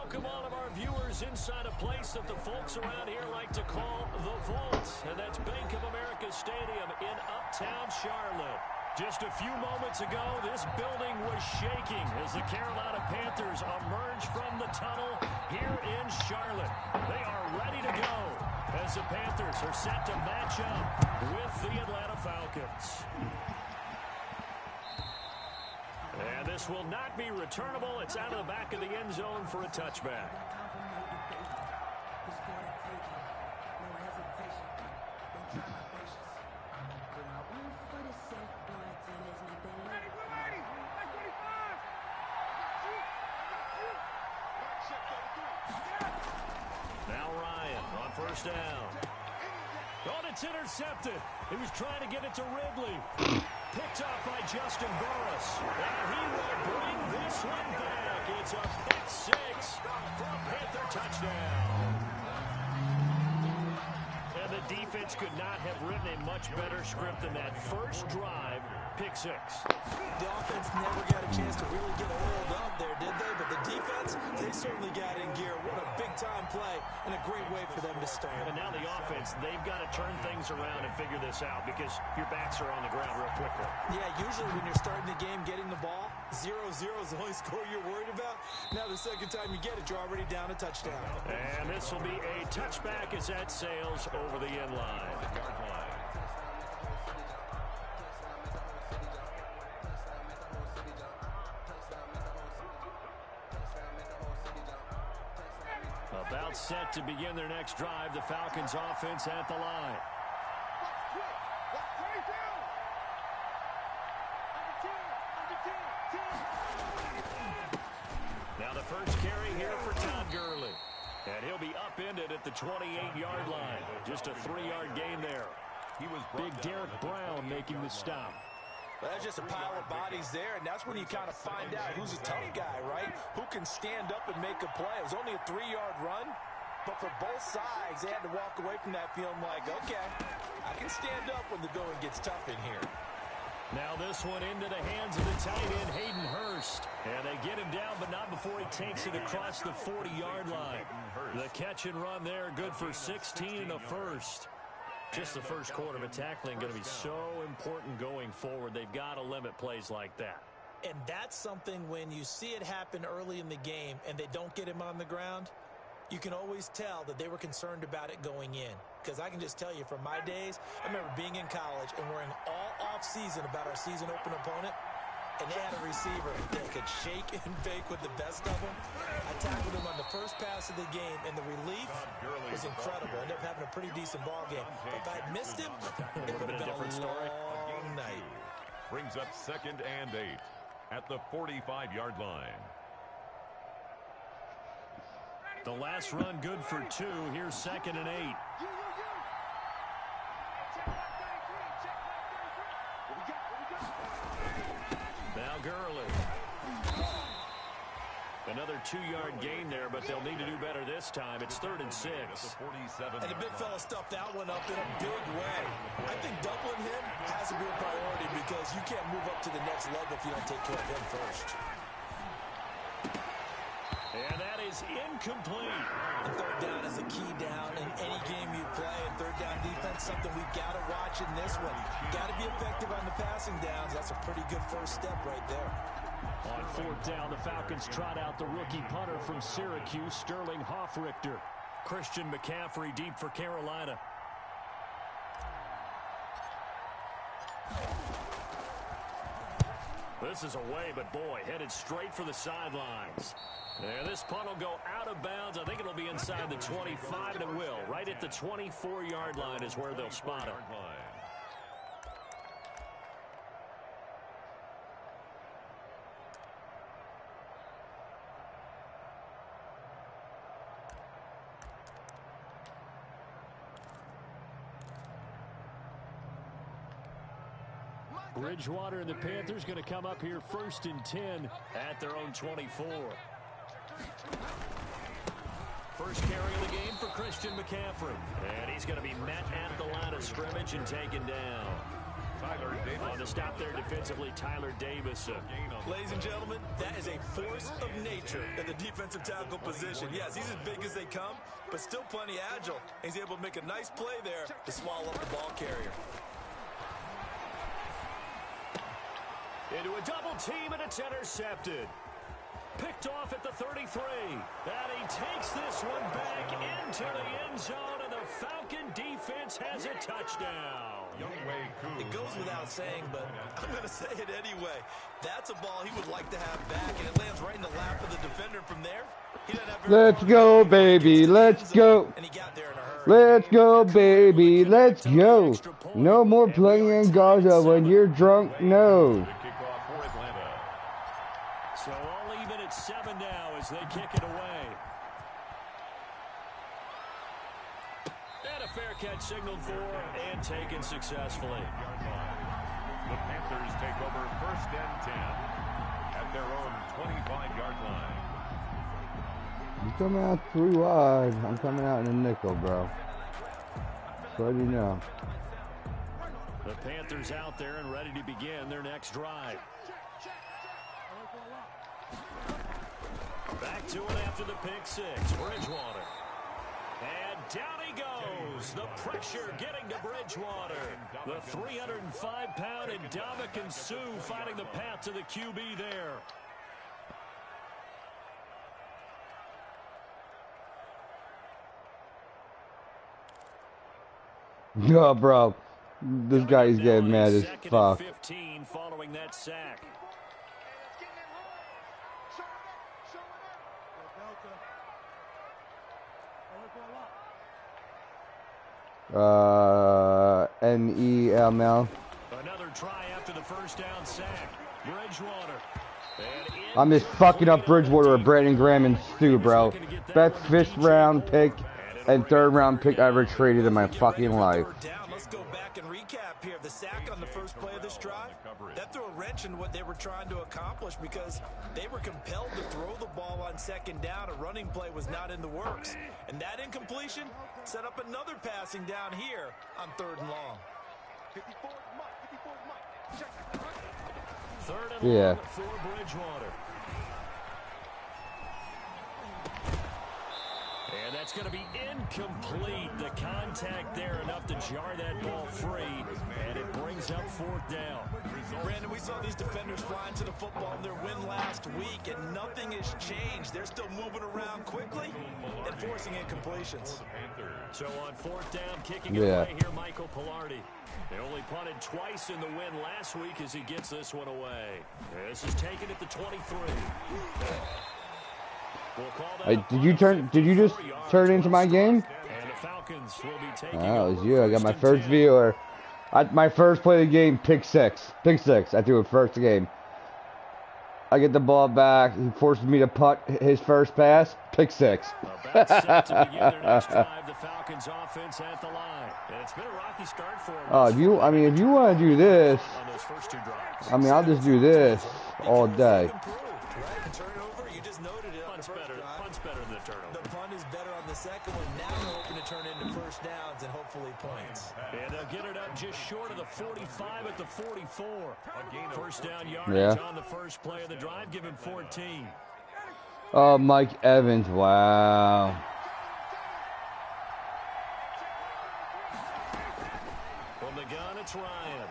Welcome all of our viewers inside a place that the folks around here like to call the Vault, and that's Bank of America Stadium in Uptown Charlotte. Just a few moments ago, this building was shaking as the Carolina Panthers emerge from the tunnel here in Charlotte. They are ready to go as the Panthers are set to match up with the Atlanta Falcons. And this will not be returnable. It's out of the back of the end zone for a touchback. Now Ryan on first down. Oh, it's intercepted. He was trying to get it to Ridley. Picked off by Justin Burris. And he will bring this one back. It's a pick six for a Panther touchdown. And the defense could not have written a much better script than that first drive, pick six. The offense never got a chance to really get oiled up there, did they? But the defense, they certainly got in gear. What a big-time play and a great way for them to start. And now the offense, they've got to turn things around and figure this out because your backs are on the ground real quickly. Yeah, usually when you're starting the game getting the ball, 0-0 is the only score you're worried about. Now the second time you get it, you're already down a touchdown. And this will be a touchback as that sails over the end line. About set to begin their next drive, the Falcons offense at the line. Now the first carry here for Todd Gurley. And he'll be upended at the 28-yard line. Just a 3-yard gain there. Big Derek Brown making the stop. Well, that's just a pile of bodies there, and that's when you kind of find out who's a tough guy, right? Who can stand up and make a play. It was only a 3-yard run, but for both sides, they had to walk away from that feeling like, okay, I can stand up when the going gets tough in here. Now this one into the hands of the tight end, Hayden Hurst. And they get him down, but not before he takes it across the 40-yard line. The catch and run there, good for 16 and a first. Just the first quarter, but tackling going to be so important going forward. They've got to limit plays like that. And that's something when you see it happen early in the game and they don't get him on the ground, you can always tell that they were concerned about it going in. Because I can just tell you from my days, I remember being in college and worrying all off-season about our season open opponent. And they had a receiver that could shake and bake with the best of them. I tackled him on the first pass of the game, and the relief was incredible. Ended up having a pretty decent ball game. But if I had missed him, it would have been a different story. Long night. Brings up 2nd and 8 at the 45-yard line. The last run good for 2. Here's 2nd and 8. Now Gurley. Another 2-yard gain there, but they'll need to do better this time. It's 3rd and 6. And the big fella stuffed that one up in a big way. I think doubling him has to be a priority because you can't move up to the next level if you don't take care of him first. And that is incomplete. And third down is a key down in any game you play. And third down defense, something we've got to watch in this one. Got to be effective on the passing downs. That's a pretty good first step right there. On 4th down, the Falcons trot out the rookie punter from Syracuse, Sterling Hoffrichter. Christian McCaffrey deep for Carolina. This is away, but boy, headed straight for the sidelines. And this punt will go out of bounds. I think it'll be inside the 25, and it will. Right at the 24-yard line is where they'll spot it. Bridgewater and the Panthers going to come up here 1st and 10 at their own 24. First carry of the game for Christian McCaffrey. And he's going to be met at the line of scrimmage and taken down. On the stop there defensively, Tyler Davis. Ladies and gentlemen, that is a force of nature in the defensive tackle position. Yes, he's as big as they come, but still plenty agile. He's able to make a nice play there to swallow up the ball carrier. Into a double team, and it's intercepted. Picked off at the 33. And he takes this one back into the end zone, and the Falcon defense has a touchdown. It goes without saying, but I'm going to say it anyway. That's a ball he would like to have back, and it lands right in the lap of the defender from there. Let's go, baby. Let's go. And he got there in a hurry. Let's go, baby. Let's go. No more playing in Gaza when you're drunk. No. So all even at 7 now as they kick it away. And a fair catch signaled for and taken successfully. The Panthers take over 1st and 10 at their own 25-yard line. I'm coming out 3 wide. I'm coming out in a nickel, bro. So you know. The Panthers out there and ready to begin their next drive. Back to it after the pick six. Bridgewater. And down he goes. The pressure getting to Bridgewater. The 305-pound Ndamukong Suh finding the path to the QB there. Yo, bro. This guy is getting mad as fuck. 15 following that sack. NEML. Another try after the first down sack. Bridgewater. I'm just fucking up Bridgewater with Brandon Graham and Stu, bro. Best 5th round pick and 3rd round pick I ever traded in my fucking life. Let's go back and recap here. The sack on the first play of this drive, that threw a wrench in what they were trying to accomplish because they were compelled to throw the ball on 2nd down. A running play was not in the works. And that incompletion set up another passing down here on 3rd and long. 3rd and long for Bridgewater. And that's going to be incomplete. The contact there enough to jar that ball free, and it brings up 4th down. Brandon, we saw these defenders flying to the football in their win last week, and nothing has changed. They're still moving around quickly and forcing incompletions. So on 4th down, kicking it away here, Michael Pilardi. They only punted twice in the win last week as he gets this one away. This is taken at the 23. Did you just turn into my game? And the Falcons will be taking Oh, it was you. I got my first viewer. My first play of the game, pick six. Pick 6. I threw it first game. I get the ball back. He forces me to punt his first pass. Pick 6. About set to begin their next drive. The Falcons offense at the line. And it's been a rocky start for them. If you want to do this, on those first 2 drives. I'll just do this all day. Punt's better than the turnover. The punt is better on the second one. Now they're hoping to turn into 1st downs and hopefully points. And they'll get it up just short of the 45 at the 44. 1st down yardage on the first play of the drive, given 14. Oh, Mike Evans, wow. From the gun, it's Ryan.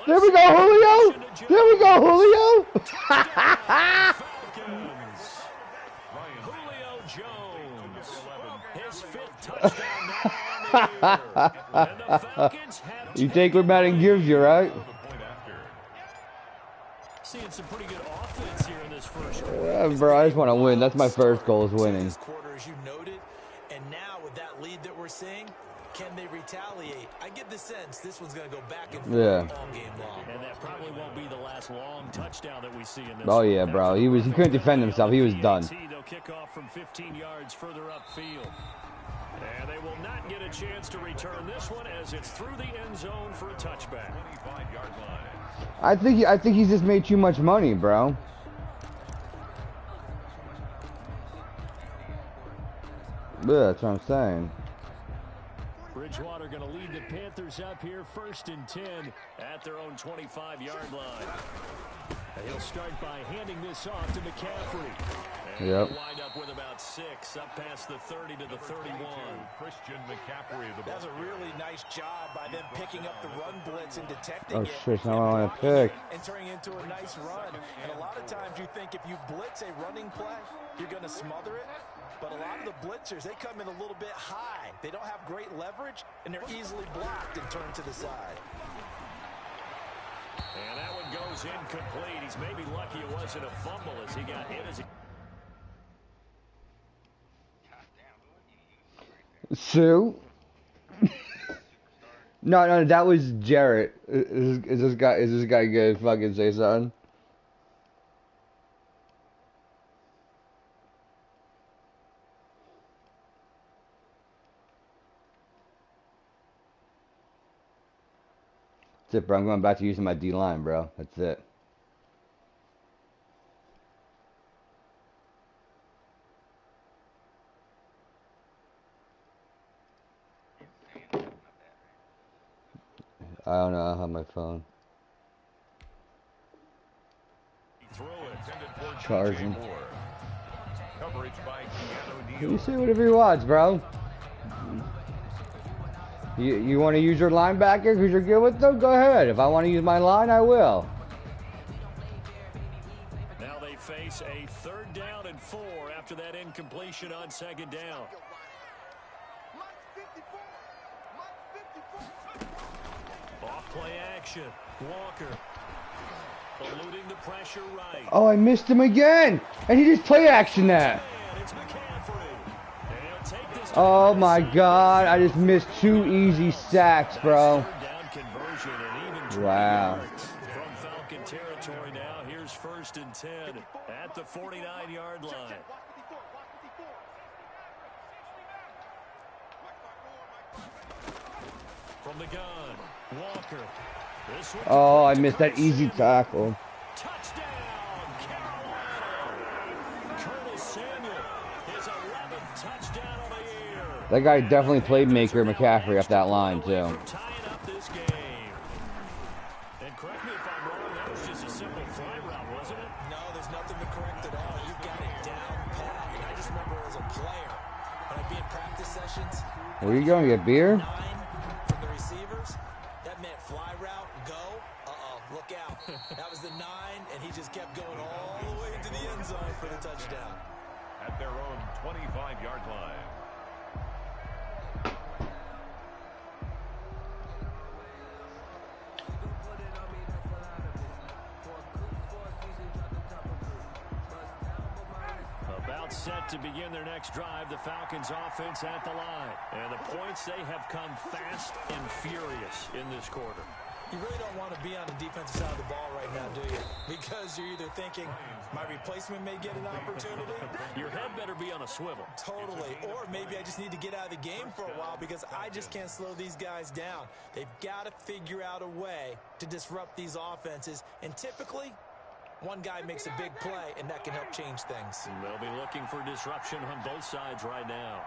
There we go, Julio! There we go, Julio! Julio Jones. His 5th touchdown now on the year. And the Falcons have You take what Madden gives you, right? Seeing some pretty good offense here in this first quarter. Yeah, bro, I just want to win. That's my first goal, is winning. This quarter, as you noted, and now with that lead that we're seeing, can they retaliate? I get the sense this one's going to go back and forth all game long. And that probably won't be the last long touchdown that we see in this. Oh yeah, bro. He couldn't defend himself. He was done. They'll kick off from 15 yards further upfield. And they will not get a chance to return this one as it's through the end zone for a touchback. 25-yard line. I think he's just made too much money, bro. Yeah, that's what I'm saying. Bridgewater going to lead the Panthers up here, 1st and 10 at their own 25-yard line. And he'll start by handing this off to McCaffrey. And yep. He'll wind up with about 6, up past the 30 to the 31. Christian McCaffrey. That's a really nice job by them picking up the run blitz and detecting Oh, it. shit, now I want to pick. And turning into a nice run. And a lot of times you think if you blitz a running play, you're going to smother it. But a lot of the blitzers, they come in a little bit high. They don't have great leverage, and they're easily blocked and turned to the side. And that one goes incomplete. He's maybe lucky it wasn't a fumble as he got hit as he... Sue? No, that was Jarrett. Is this guy good? Fucking say something. That's it, bro. I'm going back to using my D-line, bro. That's it. I don't know. I have my phone. Charging. You say whatever you want, bro. You want to use your linebacker because you're good with them? Go ahead. If I want to use my line, I will. Now they face a 3rd down and 4 after that incompletion on 2nd down. Off-play action. Walker. Eluding the pressure right. Oh, I missed him again. And he just play action that. It's McCaffrey. Oh my God, I just missed 2 easy sacks, bro. Wow. From Falcon territory now, here's 1st and 10 at the 49-yard line. From the gun, Walker. Oh, I missed that easy tackle. Touchdown, Carolina. Curtis Samuel, his 11th touchdown of the year. That guy definitely played Maker McCaffrey up that line, too. Tying up this game. And correct me if I'm wrong, that was just a simple fly route, wasn't it? No, there's nothing to correct at all. You got it down pat. And I just remember as a player, when I'd be in practice sessions. Where you going to get beer? 9 from the receivers. That meant fly route, go. Look out. That was the 9, and he just kept going all the way into the end zone for the touchdown. At their own 25-yard line. About set to begin their next drive, the Falcons offense at the line. And the points, they have come fast and furious in this quarter. You really don't want to be on the defensive side of the ball right now, do you? Because you're either thinking, my replacement may get an opportunity. Your head better be on a swivel. Totally. Or maybe I just need to get out of the game for a while because I just can't slow these guys down. They've got to figure out a way to disrupt these offenses. And typically, one guy makes a big play, and that can help change things. And they'll be looking for disruption on both sides right now.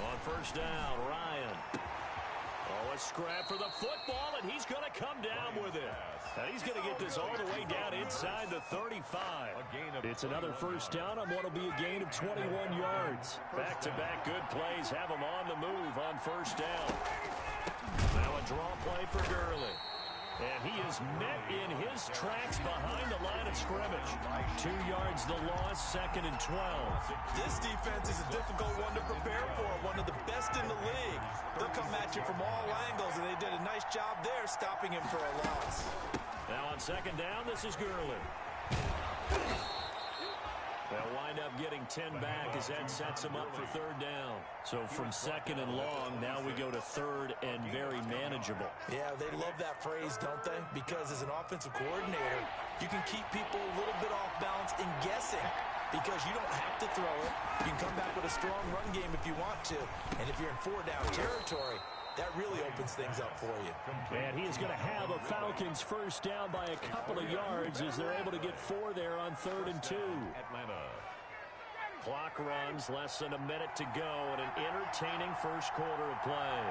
On 1st down, Ryan. Oh, a scrap for the football, and he's going to come down with it. And he's going to get this all the way down inside the 35. It's another 1st down on what will be a gain of 21 yards. Back-to-back good plays have him on the move on 1st down. Now a draw play for Gurley. And he is met in his tracks behind the line of scrimmage. 2 yards the loss, 2nd and 12. This defense is a difficult one to prepare for, one of the best in the league. They'll come at you from all angles, and they did a nice job there stopping him for a loss. Now on 2nd down, this is Gurley. They'll wind up getting 10 back as that sets them up for 3rd down. So from 2nd and long, now we go to 3rd and very manageable. Yeah, they love that phrase, don't they? Because as an offensive coordinator, you can keep people a little bit off balance and guessing because you don't have to throw it. You can come back with a strong run game if you want to. And if you're in 4-down territory, that really opens things up for you. And he is going to have a Falcons 1st down by a couple of yards as they're able to get 4 there on 3rd and 2. Atlanta. Clock runs, less than a minute to go, and an entertaining first quarter of play.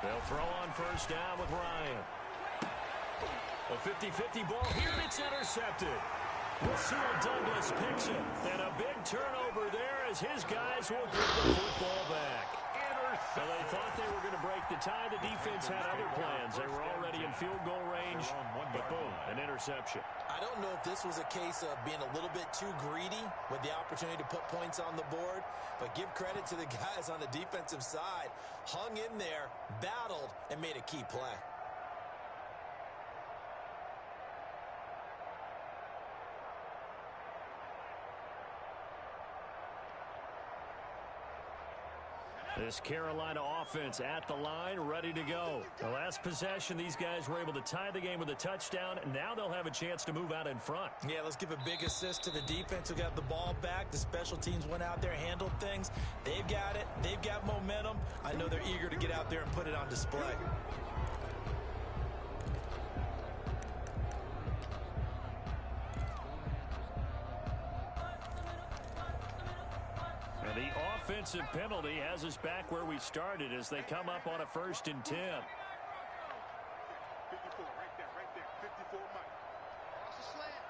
They'll throw on first down with Ryan. A 50-50 ball here, and it's intercepted. Rasul Douglas picks it, and a big turnover there as his guys will get the football back. So they thought they were going to break the tie. The defense had other plans. They were already in field goal range, but boom, an interception. I don't know if this was a case of being a little bit too greedy with the opportunity to put points on the board, but give credit to the guys on the defensive side. Hung in there, battled, and made a key play. This Carolina offense at the line, ready to go. The last possession, these guys were able to tie the game with a touchdown, and now they'll have a chance to move out in front. Yeah, let's give a big assist to the defense who got the ball back. The special teams went out there, handled things. They've got it. They've got momentum. I know they're eager to get out there and put it on display. And the offensive penalty has us back where we started as they come up on a 1st and 10. 54 right there, 54 Mike. Watch the slant.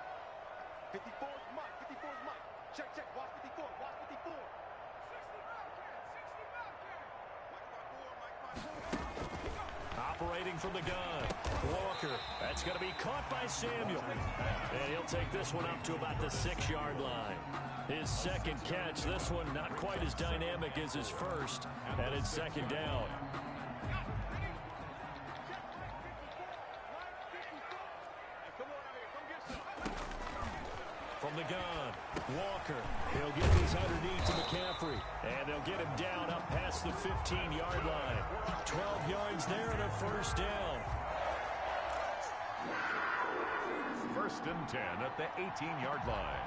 54 is Mike, 54 is Mike. Check, watch 54, watch 54. 60 back here. Operating from the gun. Walker. That's going to be caught by Samuel. And he'll take this one up to about the 6-yard line. His second catch. This one not quite as dynamic as his first. And it's 2nd down. From the gun, Walker. He'll get these underneath to McCaffrey. And they'll get him down up past the 15-yard line. 12 yards there and a 1st down. 1st and 10 at the 18-yard line.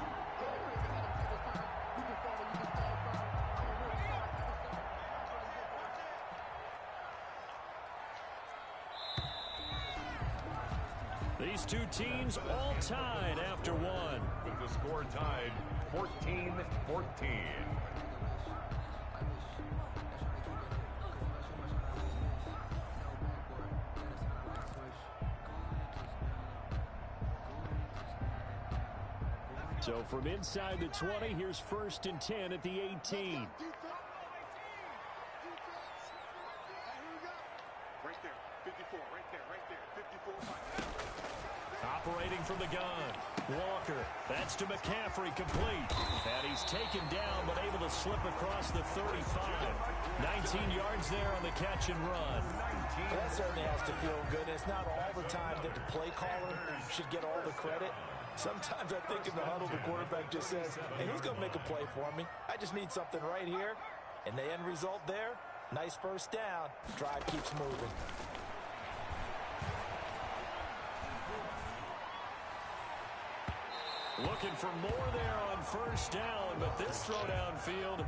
These two teams all tied after one. With the score tied 14-14. So from inside the 20, here's 1st and 10 at the 18. Right there, 54, right there, 54 Mike. Operating from the gun. Walker. That's to McCaffrey, complete. And he's taken down, but able to slip across the 35. 19 yards there on the catch and run. Well, that certainly has to feel good. It's not all the time that the play caller should get all the credit. Sometimes I think in the huddle, the quarterback just says, hey, who's going to make a play for me? I just need something right here. And the end result there, nice 1st down. Drive keeps moving. Looking for more there on 1st down, but this throw downfield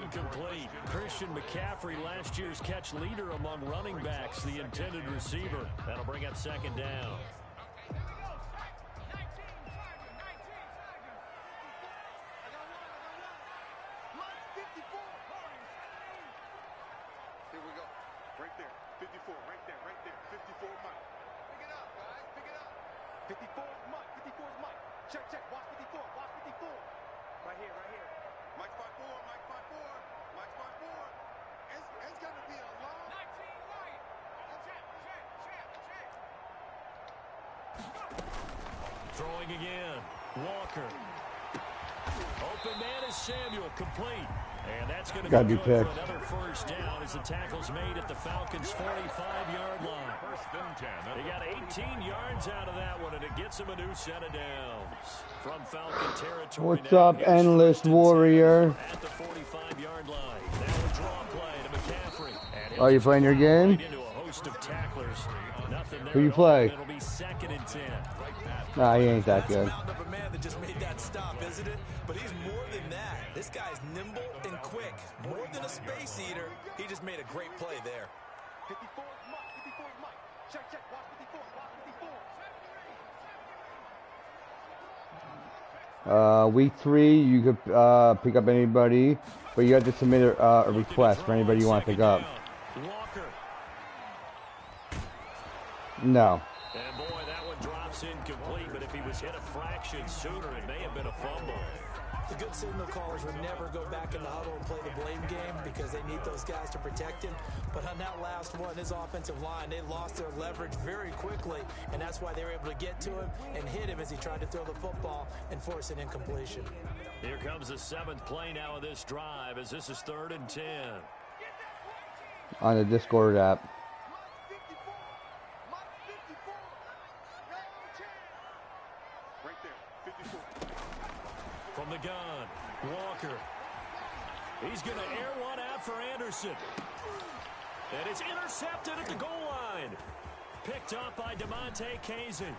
incomplete. Christian McCaffrey, last year's catch leader among running backs, the intended receiver. That'll bring up 2nd down. Here we go. Right there, 54, right there, 54 Mike. Pick it up, guys, pick it up. 54 is Mike, 54 is Mike. Check, watch 54, watch 54. Right here. Mike 5-4, Mike 5-4, Mike 5-4. It's gonna be a long 19 right. Check. Throwing again. Walker. Open man is Samuel, complete. And that's going to be good for another 1st down as the tackle's made at the Falcons' 45-yard line. 1st and 10. They got 18 yards out of that one, and it gets them a new set of downs. From Falcon territory. What's up, Endless Warrior? At the 45-yard line. Now a draw play to McCaffrey. Are you playing your game? Into a host of tacklers. Nothing there. Who you play? It'll be 2nd and 10. Nah, he ain't that good. That's a mountain of a man that just made that stop, isn't it? But he's more than that. This guy's nimble and quick. More than a space eater. He just made a great play there. 54 is Mike, 54 is Mike. Check, watch 54, watch 54. Week 3, you could pick up anybody, but you have to submit a request for anybody you want to pick up. Walker. No. And boy, that one drops incomplete, but if he was hit a fraction sooner, it may have been a fumble. The good signal callers would never go back in the huddle and play the blame game because they need those guys to protect him. But on that last one, his offensive line, they lost their leverage very quickly, and that's why they were able to get to him and hit him as he tried to throw the football and force an incompletion. Here comes the 7th play now of this drive as this is 3rd and 10. On the Discord app. From the gun, Walker. He's going to air one out for Anderson. And it's intercepted at the goal line. Picked up by DeMonte Kazin.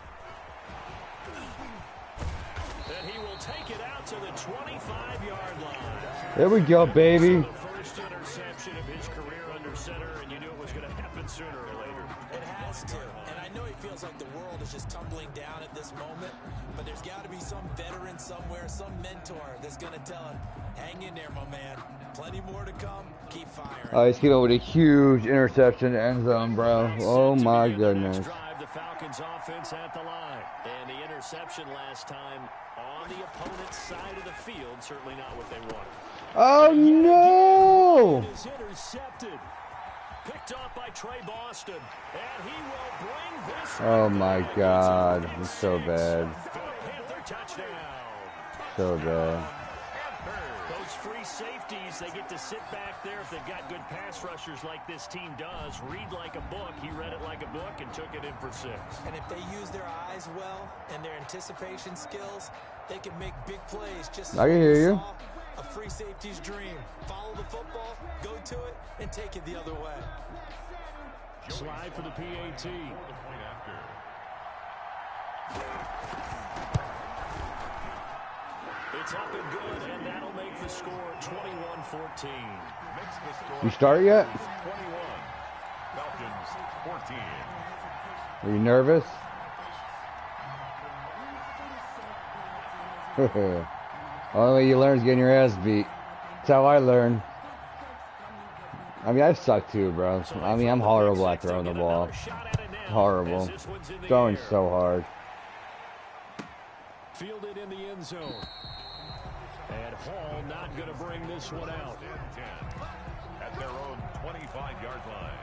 And he will take it out to the 25-yard line. There we go, baby. The first interception of his career under center, and you knew it was going to happen sooner or later. It has to. And I know he feels like the world is just tumbling down at this moment, but there's got to be some veteran somewhere, some mentor that's going to tell him, hang in there, my man. Plenty more to come. Keep firing. He's came up with a huge interception end zone, bro. Oh, my goodness. The Falcons offense at the line. And the interception last time on the opponent's side of the field, certainly not what they wanted. Oh, no. It is intercepted. Picked off by Trey Boston. And he will bring this. Oh, my God. It's so bad. Panther touchdown. So bad. Those free safeties, they get to sit back there if they've got good pass rushers like this team does. Read like a book. He read it like a book and took it in for 6. And if they use their eyes well and their anticipation skills, they can make big plays. Just as I can hear we you. saw a free safety's dream. Follow the football, go to it, and take it the other way. Slide for the PAT. It's up and good, and that'll make the score 21-14. You start yet? 21. Falcons 14. Are you nervous? Only way you learn is getting your ass beat. That's how I learn. I mean, I suck too, bro. I mean, I'm horrible at throwing the ball. Horrible. Throwing so hard. Fielded in the end zone. And Hall not going to bring this one out. 10 at their own 25-yard line.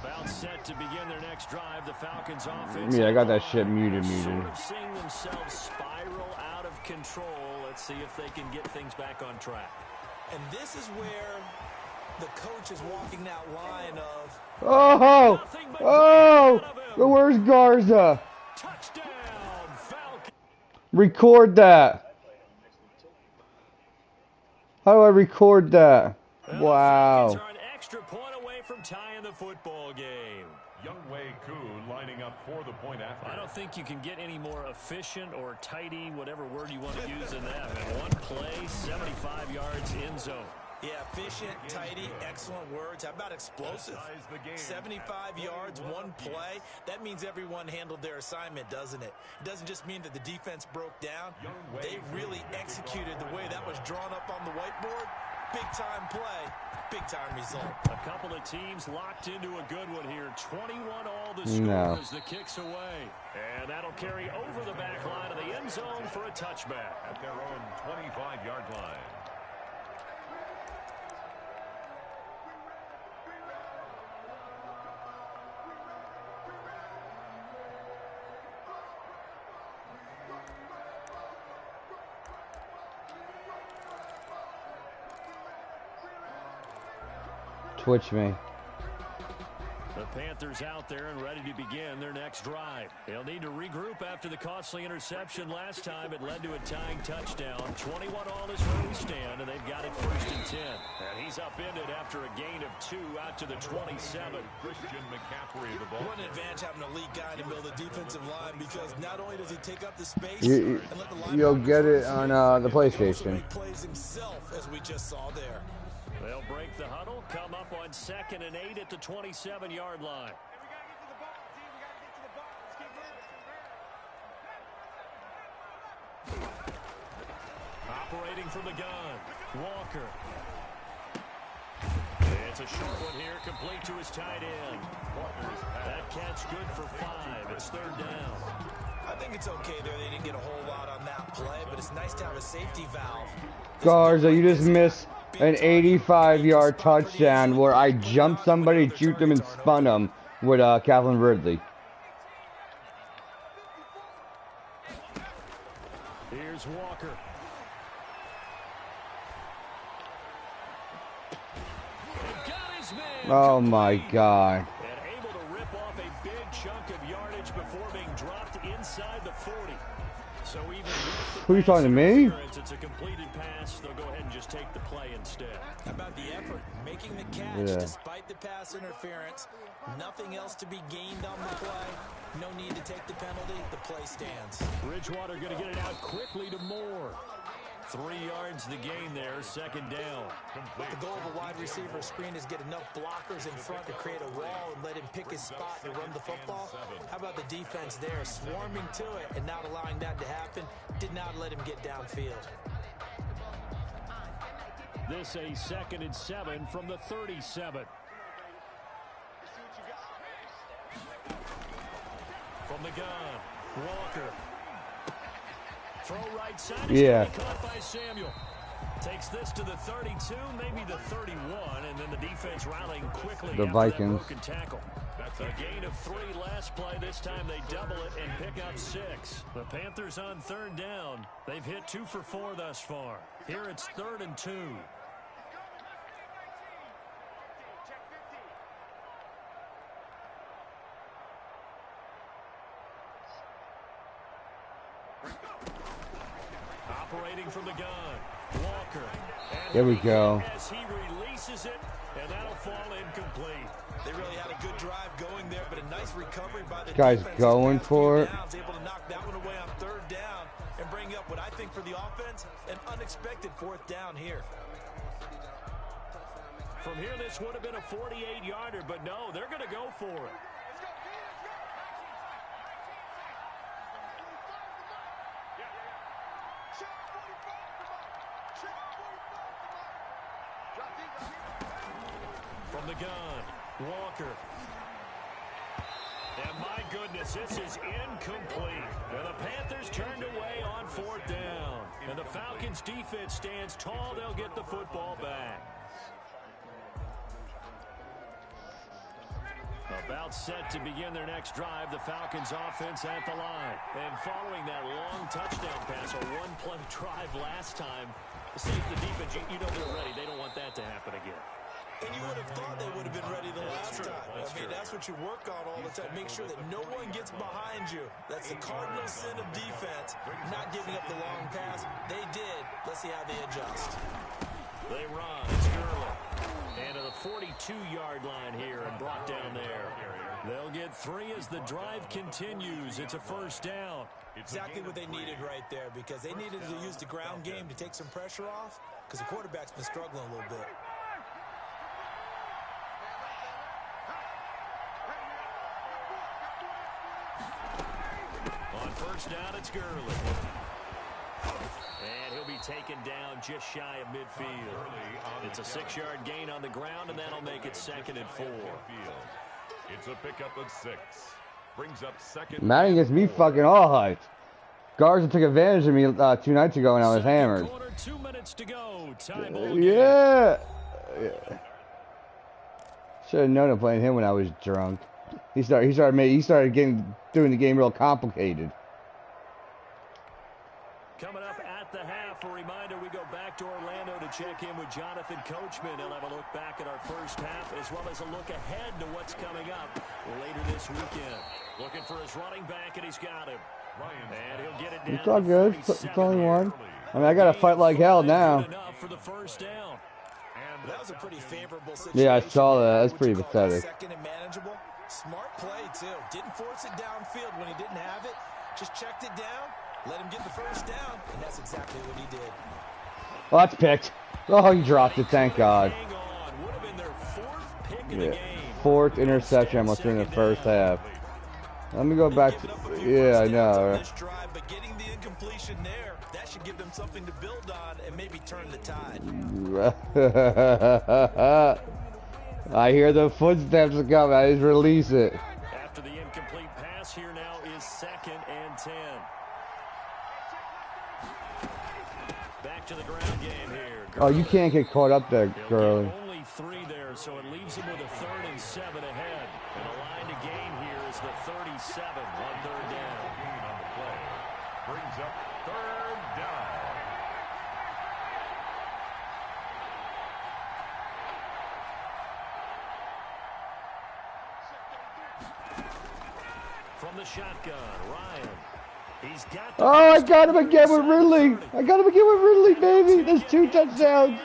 About set to begin their next drive. The Falcons offense. Yeah, I got that shit muted. Sort of seeing themselves spiral out of control. Let's see if they can get things back on track. And this is where the coach is walking that line of, Oh! Oh! Where's Garza? Touchdown, Falcons. Record that. How do I record that? Wow. Falcons are an extra point away from tying the football game. Youngwei Koo lining up for the point after. I don't think you can get any more efficient or tidy, whatever word you want to use in that. In one play, 75 yards in zone. yeah, efficient, tidy, excellent words. How about explosive? 75 yards, one play. That means everyone handled their assignment, doesn't it? It doesn't just mean that the defense broke down. They really executed the way that was drawn up on the whiteboard. Big-time play, big-time result. A couple of teams locked into a good one here. 21-all the score as the kick's away. And that'll carry over the back line of the end zone for a touchback. At their own 25-yard line. Twitch me. The Panthers out there and ready to begin their next drive. They'll need to regroup after the costly interception last time. It led to a tying touchdown. 21-all is where we stand, and they've got it 1st and 10. And he's upended after a gain of 2 out to the 27. Christian McCaffrey the ball. What an advantage having an elite guy to build a defensive line, because not only does he take up the space, You'll get it on the PlayStation. He plays himself, as we just saw there. They'll break the huddle, come up on 2nd and 8 at the 27-yard line. Operating from the gun, Walker. It's a short one here, complete to his tight end. That catch good for 5. It's 3rd down. I think it's okay there. They didn't get a whole lot on that play, but it's nice to have a safety valve. Garza, you just missed an 85-yard touchdown where I jumped somebody, shoot them, and spun them with Calvin Ridley. Here's Walker. Oh my God. And able to rip off a big chunk of yardage before being dropped inside the 40. So even Who are you talking to me? It's a completed pass. They'll go ahead and just take the play instead. How about the effort? Making the catch despite the pass interference. Nothing else to be gained on the play. No need to take the penalty. The play stands. Bridgewater going to get it out quickly to Moore. 3 yards the gain there, 2nd down. The goal of a wide receiver screen is get enough blockers in front to create a wall and let him pick his spot to run the football. How about the defense there, swarming to it and not allowing that to happen? Did not let him get downfield. This a 2nd and 7 from the 37. From the gun, Walker. Throw right side. Yeah. Caught by Samuel. Takes this to the 32, maybe the 31, and then the defense rallying quickly. The after Vikings. That broken tackle. That's a gain of 3 last play. This time they double it and pick up 6. The Panthers on 3rd down. They've hit 2 for 4 thus far. Here it's 3rd and 2. Operating from the gun, Walker. There we go. As he releases it, and that'll fall incomplete. They really had a good drive going there, but a nice recovery by the Guy's defense. going for it. Able to knock that one away on 3rd down and bring up what I think for the offense, an unexpected 4th down here. From here, this would have been a 48-yarder, but no, they're going to go for it. From the gun, Walker. And my goodness, this is incomplete. And the Panthers turned away on 4th down. And the Falcons' defense stands tall. They'll get the football back. About set to begin their next drive, the Falcons offense at the line. And following that long touchdown pass, a 1-play drive last time, see if the defense, you know they're ready. They don't want that to happen again. And you would have thought they would have been ready the last time. I mean, that's what you work on all the time. Make sure that no one gets behind you. That's the cardinal sin of defense, not giving up the long pass. They did. Let's see how they adjust. They run. It's Gurley. And to the 42-yard line here and brought down there. They'll get 3 as the drive continues. It's a 1st down. Exactly what they needed right there, because they needed to use the ground game to take some pressure off, because the quarterback's been struggling a little bit. On 1st down, it's Gurley. And he'll be taken down just shy of midfield. It's a 6-yard gain on the ground, and that'll make it 2nd and 4. It's a pickup of 6. Brings up 2nd. Madden gets me fucking all hyped. Garza took advantage of me 2 nights ago when I was hammered. Quarter, 2 minutes to go. Tie ball game. Yeah. Should have known to play him when I was drunk. He started doing the game real complicated. Coming up at the half, a reminder, we go back to Orlando to check in with Jonathan Coachman. He'll have a look back at our first half, as well as a look ahead to what's coming up later this weekend. Looking for his running back, and he's got him. And he'll get it down. It's all good. It's only one. I mean, I got to fight like hell now. For the 1st down. And that was a pretty favorable situation. Yeah, I saw that. That's pretty pathetic. Second and manageable. Smart play, too. Didn't force it downfield when he didn't have it. Just checked it down. Let him get the 1st down, and that's exactly what he did. Well, that's picked. Oh, he dropped it. Thank God. Would have been their 4th pick of the game. 4th interception almost in the 1st half. Let me go back to, yeah, I know. This drive, but getting the incompletion there, that should give them something to build on and maybe turn the tide. I hear the footsteps coming. I just release it. After the incomplete pass, here now is 2nd and 10. Back to the ground game here. Oh, you can't get caught up there, Gurley. Only 3 there, so it leaves him with a 3rd and 7 ahead. And the line to gain here is the 37 on 3rd down. Gain on the play. Brings up 3rd down. From the shotgun, Ryan. He's got Oh, I got him again with Ridley. I got him again with Ridley, baby. There's 2 touchdowns.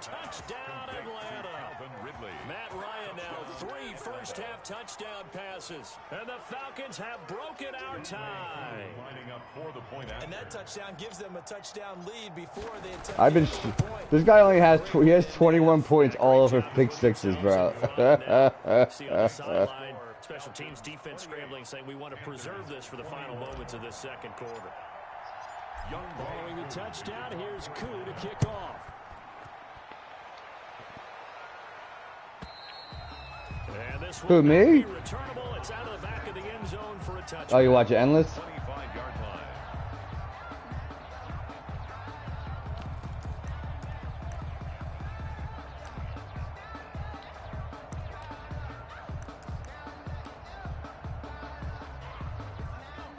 Touchdown, Atlanta. Matt Ryan now 3 first-half touchdown passes. And the Falcons have broken our tie. Lining up for the point after. And that touchdown gives them a touchdown lead before they attempt I've been. This guy only has he has 21 points all over pick sixes, bro. See on the sideline, special teams defense scrambling, saying we want to preserve this for the final moments of this 2nd quarter. Young Following the touchdown, here's Koo to kick off. And this Who, me? returnable. It's out of the back of the end zone for a touchdown. Oh, you watch it endless? 25-yard line.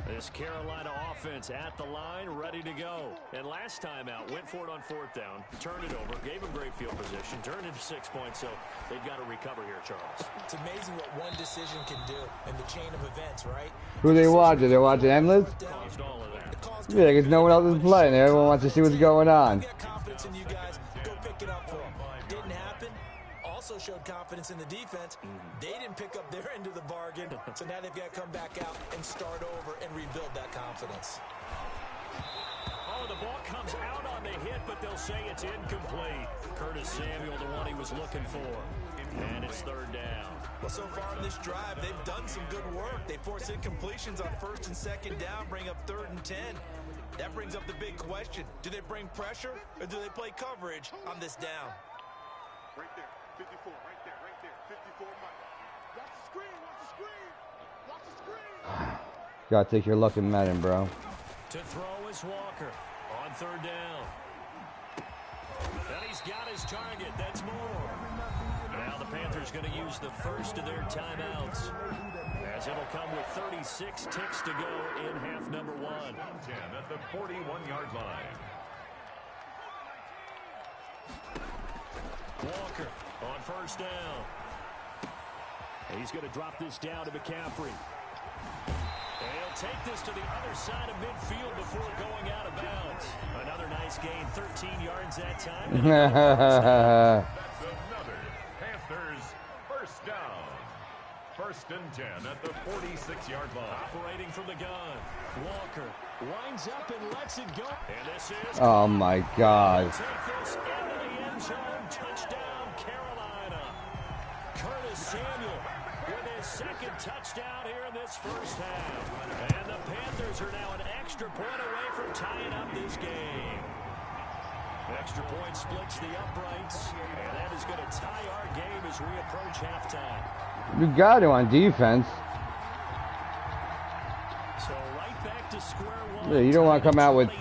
This Carolina offense at the line, ready to go. And last time out, went for it on 4th down, turned it over, gave them great field position, turned into 6 points, so they've got to recover here, Charles. It's amazing what one decision can do in the chain of events, right? Who they watching? They watching endless? Caused all of that. Yeah, because no one else is playing. Everyone wants to see what's going on. I've got confidence in you guys. Go pick it up for them. Didn't happen. Also showed confidence in the defense. They didn't pick up their end of the bargain, so now they've got to come back out and start over and rebuild that confidence. Oh, the ball comes out on the hit, but they'll say it's incomplete. Curtis Samuel, the one he was looking for. And it's 3rd down. Well, so far in this drive, they've done some good work. They force incompletions on 1st and 2nd down, bring up 3rd and 10. That brings up the big question. Do they bring pressure, or do they play coverage on this down? Right there. 54, right there, right there. 54 Mike. Watch the screen, watch the screen. Watch the screen. Gotta take your luck in Madden, bro. To throw is Walker on 3rd down. And he's got his target. That's Moore. Now the Panthers going to use the first of their timeouts, as it'll come with 36 ticks to go in half number 1. 10 at the 41-yard line. Walker on 1st down. And he's going to drop this down to McCaffrey. And he'll take this to the other side of midfield before going out of bounds. Another nice gain, 13 yards that time. That's another Panthers first down. 1st and 10 at the 46-yard line. Operating from the gun. Walker winds up and lets it go. And this is... Oh my God. Take this into the end zone. Touchdown, Carolina. Curtis Samuel with his 2nd touchdown here in this 1st half. And the Panthers are now an extra point away from tying up this game. Extra point splits the uprights, and that is going to tie our game as we approach halftime. You got to on defense. So right back to square one. Yeah, you don't want to come out with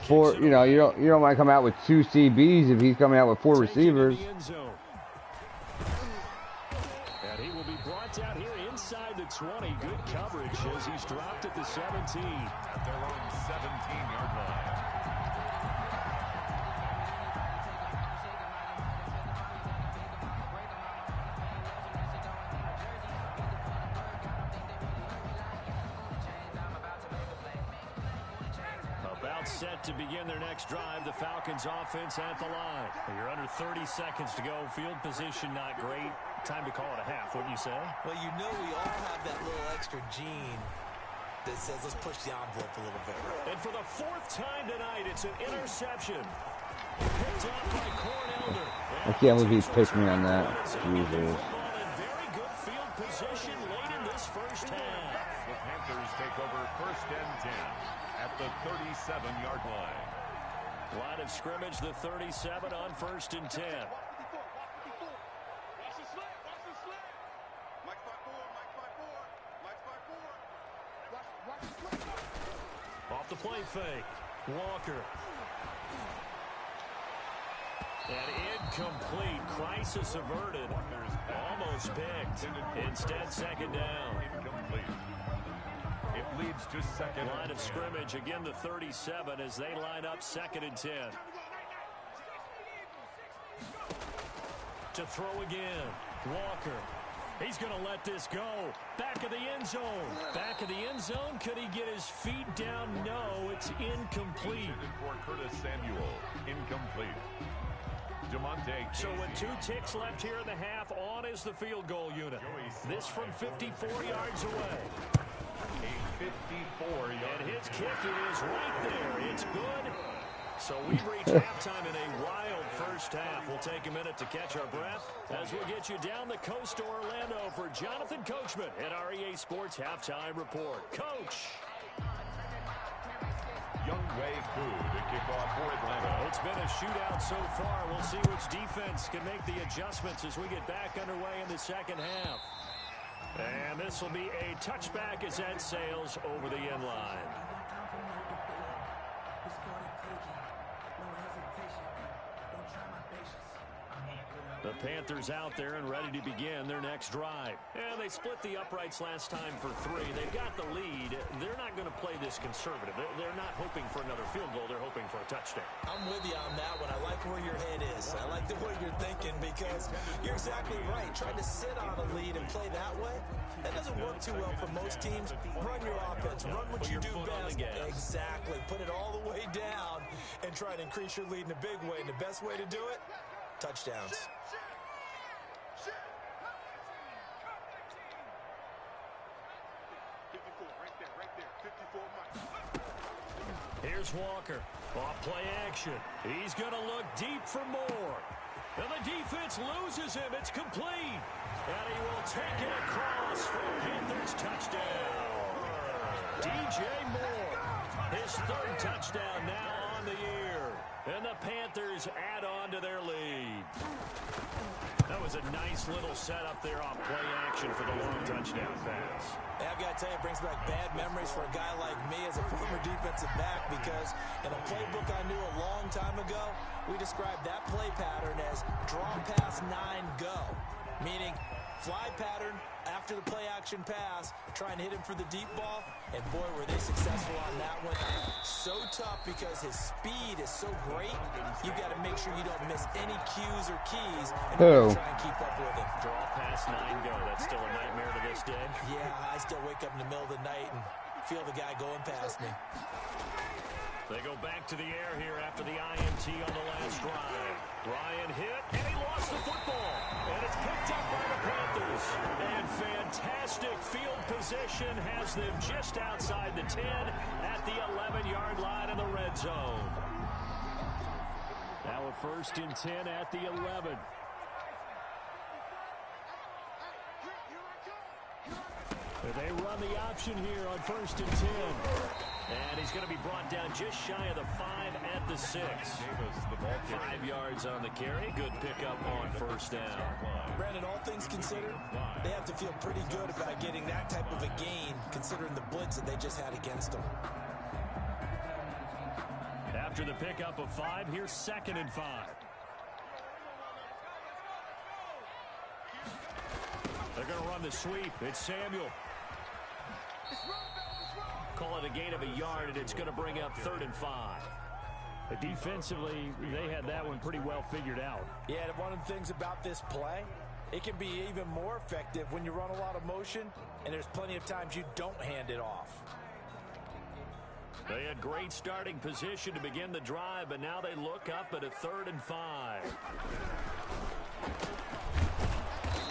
4. You know, you don't want to come out with 2 CBs if he's coming out with 4 receivers. And he will be brought down here inside the 20. Good coverage as he's dropped at the 17. At their own 17-yard line. About set to begin their next drive. The Falcons offense at the line. You're under 30 seconds to go. Field position not great. Time to call it a half, wouldn't you say? Well, you know we all have that little extra gene that says let's push the envelope a little bit. And for the 4th time tonight, it's an interception. Picked off by Cornelder. I can't believe he picked me on that. Jesus. Very good field position late in this 1st half. take over 1st and 10 at the 37-yard line. Line of scrimmage, the 37 on 1st and 10. Off the play fake. Walker. And incomplete. Crisis averted. Almost picked. Instead, 2nd down. Incomplete. It leads to 2nd. Line of scrimmage, again the 37 as they line up 2nd and 10. To throw again. Walker. He's going to let this go. Back of the end zone. Back of the end zone. Could he get his feet down? No, it's incomplete. For Curtis Samuel. Incomplete. So with 2 ticks left here in the half, on is the field goal unit. This from 54 yards away. A 54-yard. And his kick, it is right there. It's good. So we've reached halftime in a wild first half. We'll take a minute to catch our breath as we'll get you down the coast to Orlando for Jonathan Coachman at our EA Sports Halftime Report. Coach. Younghoe Koo to kick off for Atlanta. It's been a shootout so far. We'll see which defense can make the adjustments as we get back underway in the second half. And this will be a touchback as that sails over the end line. The Panthers out there and ready to begin their next drive. And they split the uprights last time for 3. They've got the lead. They're not going to play this conservative. They're not hoping for another field goal. They're hoping for a touchdown. I'm with you on that one. I like where your head is. I like the way you're thinking because you're exactly right. Trying to sit on a lead and play that way, that doesn't work too well for most teams. Run your offense. Run what you do best. Exactly. Put it all the way down and try to increase your lead in a big way. And the best way to do it, touchdowns. Here's Walker. Off play action. He's going to look deep for more. And the defense loses him. It's complete. And he will take it across for a Panthers touchdown. DJ Moore. His 3rd touchdown now on the year. And the Panthers add on to their lead. That was a nice little setup there off play action for the long touchdown pass. Yeah, I've got to tell you, it brings back bad memories for a guy like me as a former defensive back because in a playbook I knew a long time ago, we described that play pattern as draw pass 9 go, meaning fly pattern after the play action pass, try and hit him for the deep ball, and boy, were they successful on that one. So tough because his speed is so great, you got to make sure you don't miss any cues or keys and try and keep up with him. Draw pass 9 go. That's still a nightmare to this day. Yeah, I still wake up in the middle of the night and feel the guy going past me. They go back to the air here after the INT on the last drive. Ryan hit, and he lost the football. And it's picked up by the Panthers. And fantastic field position has them just outside the 10 at the 11-yard line in the red zone. Now a 1st and 10 at the 11. They run the option here on 1st and 10. And he's going to be brought down just shy of the 5 at the 6. 5 yards on the carry. Good pickup on 1st down. Brandon, all things considered, they have to feel pretty good about getting that type of a gain considering the blitz that they just had against them. After the pickup of 5, here's 2nd and 5. They're going to run the sweep. It's Samuel. Call it a gain of a yard, and it's going to bring up 3rd and 5. Defensively, they had that one pretty well figured out. Yeah, and one of the things about this play, it can be even more effective when you run a lot of motion, and there's plenty of times you don't hand it off. They had great starting position to begin the drive, but now they look up at a 3rd and 5.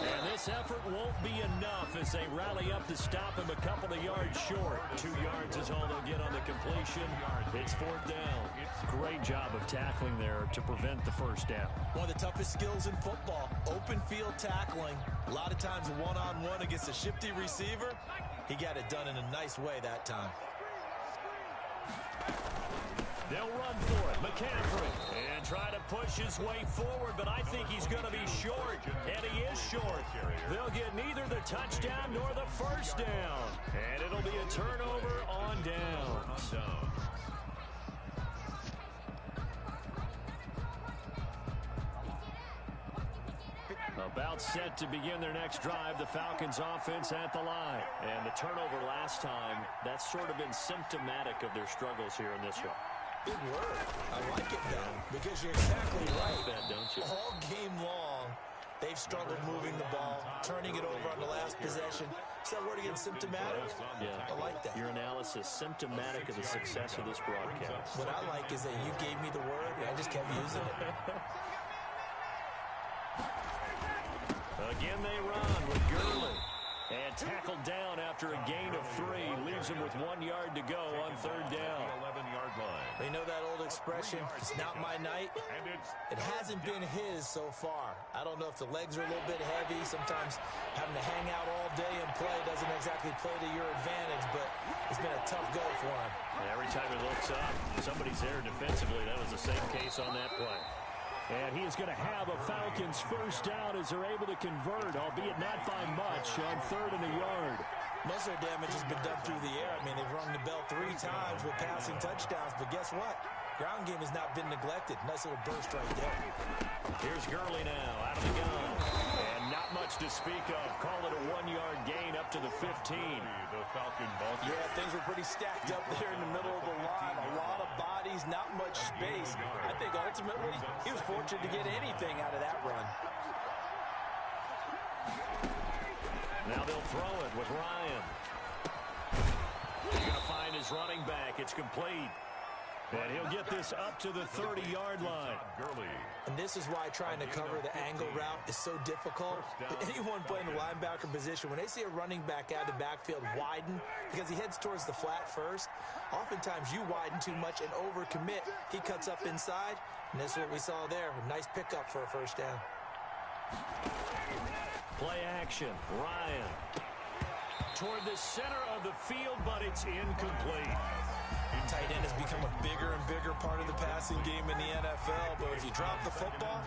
And this effort won't be enough as they rally up to stop him a couple of yards short. 2 yards is all they'll get on the completion. It's 4th down. Great job of tackling there to prevent the 1st down. One of the toughest skills in football, open field tackling. A lot of times one-on-one against a shifty receiver. He got it done in a nice way that time. They'll run for it. McCaffrey. And try to push his way forward, but I think he's going to be short. And he is short. They'll get neither the touchdown nor the first down. And it'll be a turnover on downs. About set to begin their next drive, the Falcons offense at the line. And the turnover last time, that's sort of been symptomatic of their struggles here in this one. Big word. I like it, though, because you're exactly right. That, don't you? All game long, they've struggled moving the ball, turning it over on the last possession. Is that word again, symptomatic? Yeah. I like that. Your analysis, symptomatic of the success of this broadcast. What I like is that you gave me the word, and I just kept using it. Again, they run with Gurley. And tackled down after a gain of 3. Leaves him with 1 yard to go on third down. 11-yard line. You know that old expression, it's not my night? It hasn't been his so far. I don't know if the legs are a little bit heavy. Sometimes having to hang out all day and play doesn't exactly play to your advantage, but it's been a tough go for him. Every time he looks up, somebody's there defensively. That was the same case on that play. And he is going to have a Falcons first down as they're able to convert, albeit not by much, on 3rd and a yard. Most of their damage has been done through the air. I mean, they've rung the bell 3 times with passing touchdowns, but guess what? Ground game has not been neglected. Nice little burst right there. Here's Gurley now, out of the gun. And not much to speak of. Call it a 1-yard gain up to the 15. The Falcon ball. Yeah, things were pretty stacked up there in the middle of the line. A lot of bodies, not much space. I think ultimately he was fortunate to get anything out of that run. Now they'll throw it with Ryan. He's going to find his running back. It's complete. And he'll get this up to the 30-yard line. And this is why trying to cover the angle route is so difficult. Anyone playing the linebacker position, when they see a running back out of the backfield widen, because he heads towards the flat first, oftentimes you widen too much and overcommit. He cuts up inside, and this is what we saw there. A nice pickup for a first down. Play action. Ryan. Toward the center of the field, but it's incomplete. Tight end has become a bigger and bigger part of the passing game in the NFL, but if you drop the football,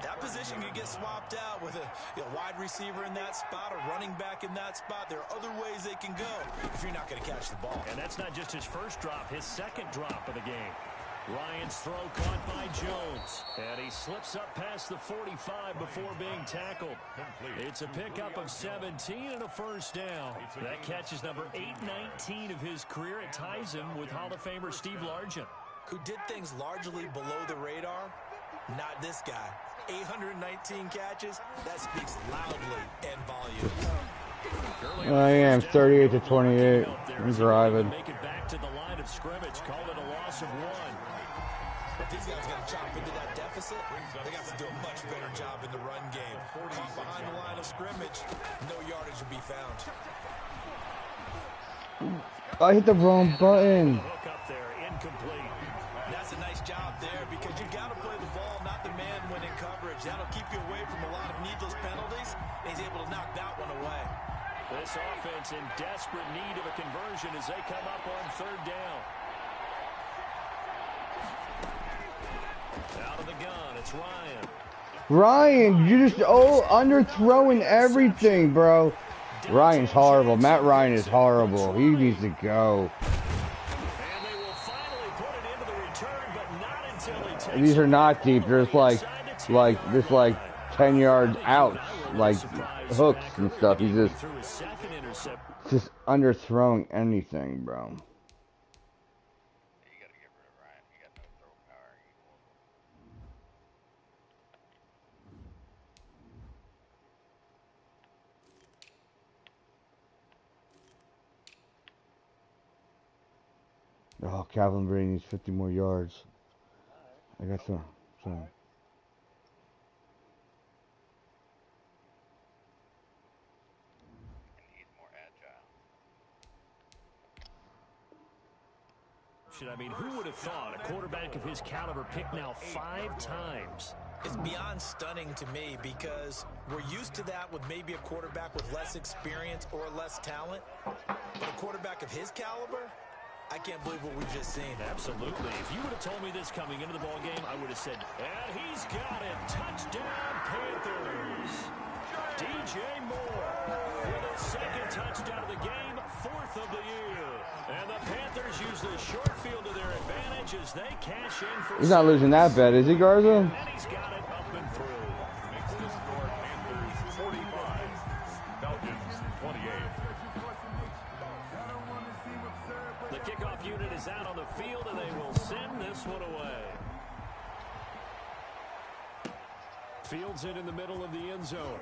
that position can get swapped out with a wide receiver in that spot, a running back in that spot. There are other ways they can go if you're not going to catch the ball. And that's not just his first drop, his second drop of the game. Ryan's throw caught by Jones. And he slips up past the 45 before being tackled. It's a pickup of 17 and a first down. That catch is number 819 of his career. It ties him with Hall of Famer Steve Largent, who did things largely below the radar. Not this guy. 819 catches. That speaks loudly and volume. I am 38-28. I'm driving. Make it back to the line of scrimmage. Called it a loss of 1. If these guys got to chop into that deficit, they got to do a much better job in the run game. Caught behind the line of scrimmage, no yardage will be found. I hit the wrong button. Hook up there, incomplete. That's a nice job there because you got to play the ball, not the man when in coverage. That'll keep you away from a lot of needless penalties. And he's able to knock that one away. This offense in desperate need of a conversion as they come up on third down. Out of the gun, it's Ryan. Ryan, you just underthrowing everything, bro. Ryan's horrible. Matt Ryan is horrible. He needs to go. And they will finally put it into the return, but not until he takes These are not deep. They're just like 10 yards out, like hooks and stuff. He's just underthrowing anything, bro. Oh, Calvin Brady needs 50 more yards. I got some. I mean, who would have thought a quarterback of his caliber picked now 5 times It's beyond stunning to me because we're used to that with maybe a quarterback with less experience or less talent. But a quarterback of his caliber, I can't believe what we've just seen. Absolutely. If you would have told me this coming into the ball game, I would have said, and he's got it. Touchdown, Panthers. DJ Moore with his second touchdown of the game, 4th of the year. And the Panthers use the short field to their advantage as they cash in for He's not losing that bad, is he, Garza? And he's got it up and through. Makes the score Panthers 45, Falcons 28. The kickoff unit is out on the field, and they will send this one away. Fields it in the middle of the end zone.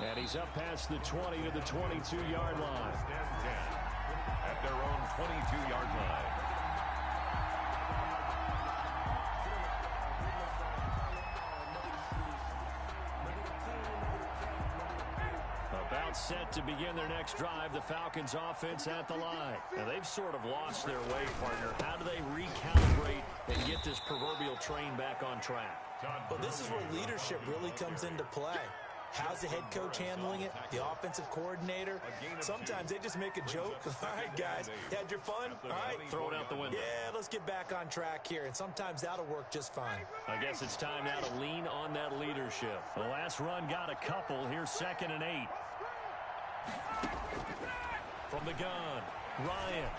And he's up past the 20 to the 22-yard line. Stand 10 at their own 22-yard line. About set to begin their next drive, the Falcons offense at the line. Now they've sort of lost their way, partner. How do they recalibrate and get this proverbial train back on track? Well, this is where leadership really comes into play. How's the head coach handling it? The offensive coordinator? Sometimes they just make a joke. All right, guys, had your fun? All right. Throw it out the window. Yeah, let's get back on track here. And sometimes that'll work just fine. I guess it's time now to lean on that leadership. The last run got a couple. Here's 2nd and 8. From the gun, Ryan.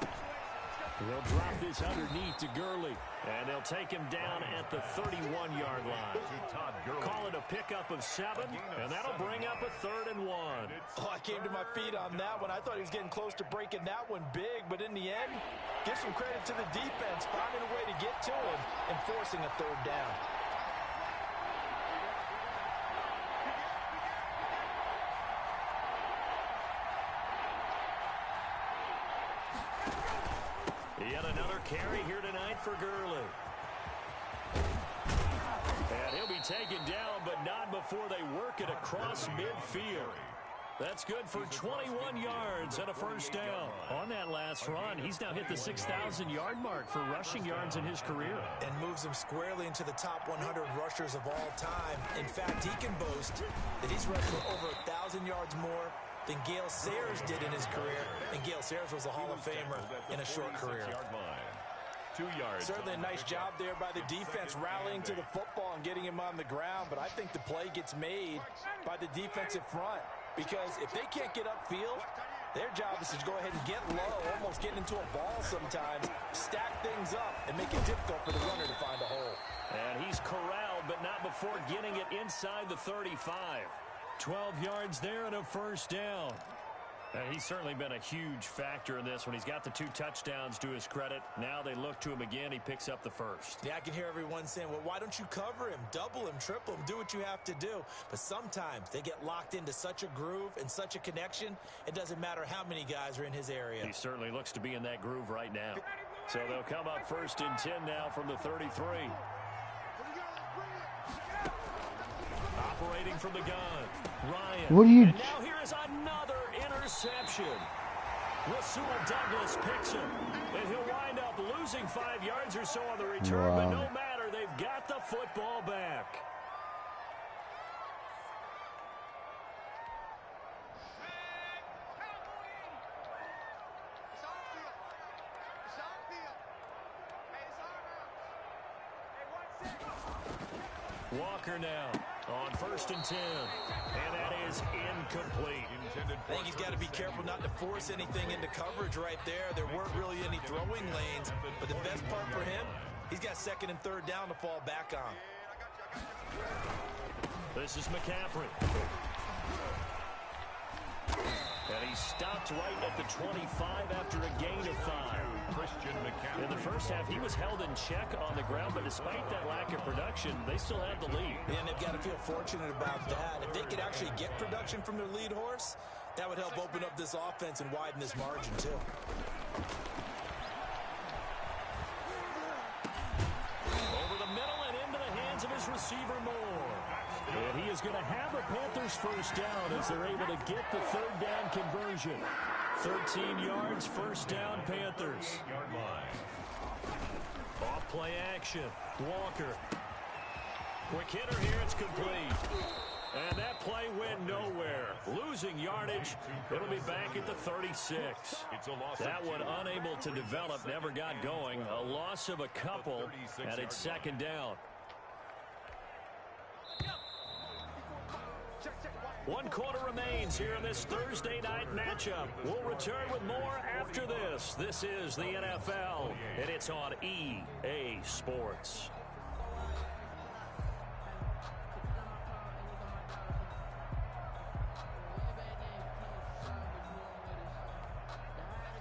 They'll drop this underneath to Gurley. And they'll take him down at the 31-yard line. Call it a pickup of 7, and that'll bring up a 3rd and 1. Oh, I came to my feet on that one. I thought he was getting close to breaking that one big, but in the end, give some credit to the defense, finding a way to get to him and forcing a 3rd down. Yet another carry here tonight for Gurley. And he'll be taken down, but not before they work it across midfield. That's good for 21 yards and a 1st down. On that last run, he's now hit the 6,000-yard mark for rushing yards in his career. And moves him squarely into the top 100 rushers of all time. In fact, he can boast that he's rushed for over 1,000 yards more than Gale Sayers did in his career, and Gale Sayers was a Hall of Famer in a short career. 2 yards. Certainly a nice job there by the defense rallying to the football and getting him on the ground, but I think the play gets made by the defensive front because if they can't get upfield, their job is to go ahead and get low, almost get into a ball sometimes, stack things up, and make it difficult for the runner to find a hole. And he's corralled, but not before getting it inside the 35. 12 yards there and a 1st down. He's certainly been a huge factor in this when he's got the 2 touchdowns to his credit. Now they look to him again. He picks up the 1st. Yeah, I can hear everyone saying, well, why don't you cover him, double him, triple him, do what you have to do. But sometimes they get locked into such a groove and such a connection, it doesn't matter how many guys are in his area. He certainly looks to be in that groove right now. So they'll come up 1st and 10 now from the 33. Operating from the gun, Ryan. What do you... And now here is another interception. Rasul Douglas picks him, and he'll wind up losing 5 yards or so on the return, but no matter, they've got the football back. Walker now on 1st and 10, and that is incomplete. I think he's got to be careful not to force anything into coverage right there. There weren't really any throwing lanes, but the best part for him, he's got 2nd and 3rd down to fall back on. This is McCaffrey. And he stopped right at the 25 after a gain of 5. Christian McCaffrey. In the first half, he was held in check on the ground, but despite that lack of production, they still had the lead. And they've got to feel fortunate about that. If they could actually get production from their lead horse, that would help open up this offense and widen this margin, too. Over the middle and into the hands of his receiver, Moore. And he is going to have a Panthers 1st down as they're able to get the 3rd down conversion. 13 yards, 1st down, Panthers. Off play action. Walker. Quick hitter here, it's complete. And that play went nowhere. Losing yardage. It'll be back at the 36. That one unable to develop, never got going. A loss of a couple, and it's second down. 1 quarter remains here in this Thursday night matchup. We'll return with more after this. This is the NFL, and it's on EA Sports.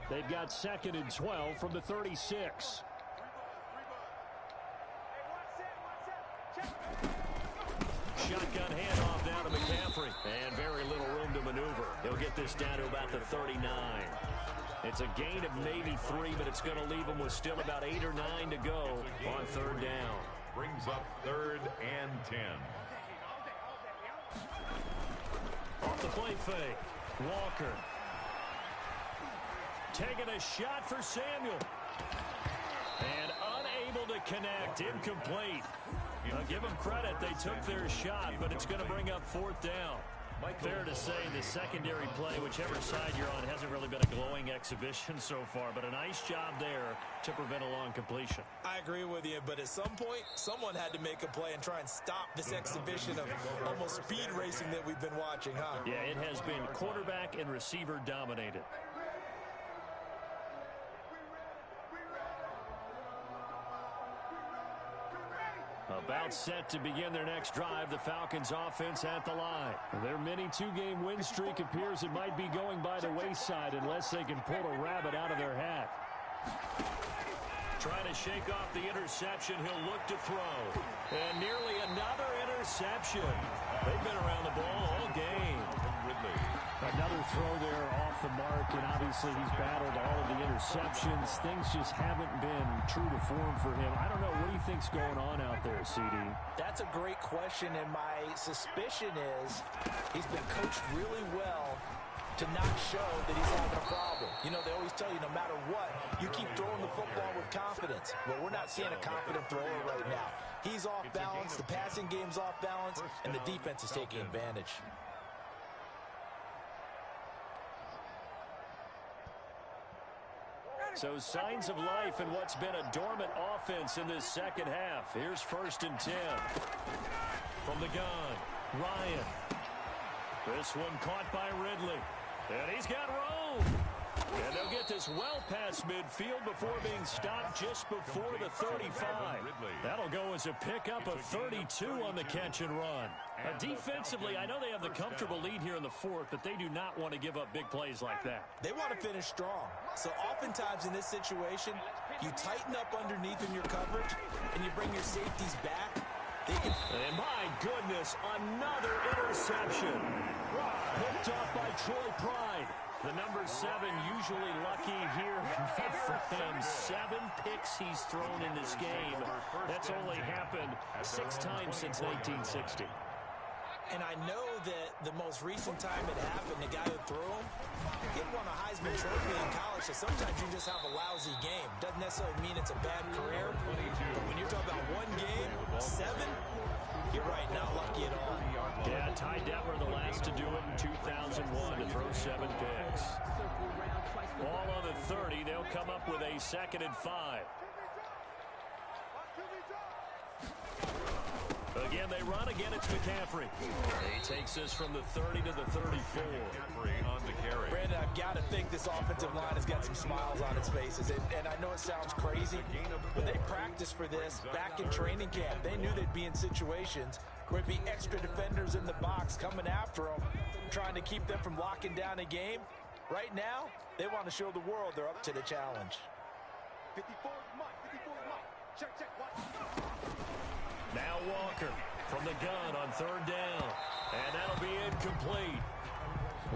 They've got 2nd and 12 from the 36. Shotgun handoff down to McCaffrey. And very little room to maneuver. He'll get this down to about the 39. It's a gain of maybe 3, but it's going to leave him with still about 8 or 9 to go on 3rd down. Brings up 3rd and 10. Off the play fake. Walker. Taking a shot for Samuel. And unable to connect. Incomplete. Now give them credit. They took their shot, but it's going to bring up 4th down. Fair to say the secondary play, whichever side you're on, hasn't really been a glowing exhibition so far, but a nice job there to prevent a long completion. I agree with you, but at some point, someone had to make a play and try and stop this exhibition of almost speed racing that we've been watching, huh? Yeah, it has been quarterback and receiver dominated. About set to begin their next drive, the Falcons offense at the line. Their mini 2-game win streak appears it might be going by the wayside unless they can pull a rabbit out of their hat. Trying to shake off the interception, he'll look to throw. And nearly another interception. They've been around the ball all game. Another throw there off the mark, and obviously he's battled all of the interceptions. Things just haven't been true to form for him. I don't know. What do you think's going on out there, CD? That's a great question, and my suspicion is he's been coached really well to not show that he's having a problem. You know, they always tell you no matter what, you keep throwing the football with confidence. Well, we're not seeing a confident thrower right now. He's off balance, the passing game's off balance, and the defense is taking advantage. So signs of life in what's been a dormant offense in this second half. Here's 1st and 10. From the gun, Ryan. This one caught by Ridley. And he's got room. And they'll get this well past midfield before being stopped just before the 35. That'll go as a pickup of 32 on the catch and run. Defensively, I know they have the comfortable lead here in the 4th, but they do not want to give up big plays like that. They want to finish strong. So oftentimes in this situation, you tighten up underneath in your coverage, and you bring your safeties back. And my goodness, another interception. Picked off by Troy Pride. The number 7 usually lucky here for him. 7 picks he's thrown in this game. That's only happened 6 times since 1960. And I know that the most recent time it happened, the guy who threw him, he won a Heisman Trophy in college, so sometimes you just have a lousy game. Doesn't necessarily mean it's a bad career, but when you're talking about 1 game, 7, you're right, not lucky at all. Yeah, Ty Detmer the last to do it in 2001 to throw 7 picks. Ball on the 30, they'll come up with a 2nd and 5. Again, they run. Again, it's McCaffrey. He takes this from the 30 to the 34. On the carry. Brandon, I've got to think this offensive line has got some smiles on its faces. And I know it sounds crazy, but they practiced for this back in training camp. They knew they'd be in situations where it'd be extra defenders in the box coming after them, trying to keep them from locking down a game. Right now, they want to show the world they're up to the challenge. 54 Mike. 54 Mike. Check, check. Watch. Now Walker from the gun on 3rd down. And that'll be incomplete.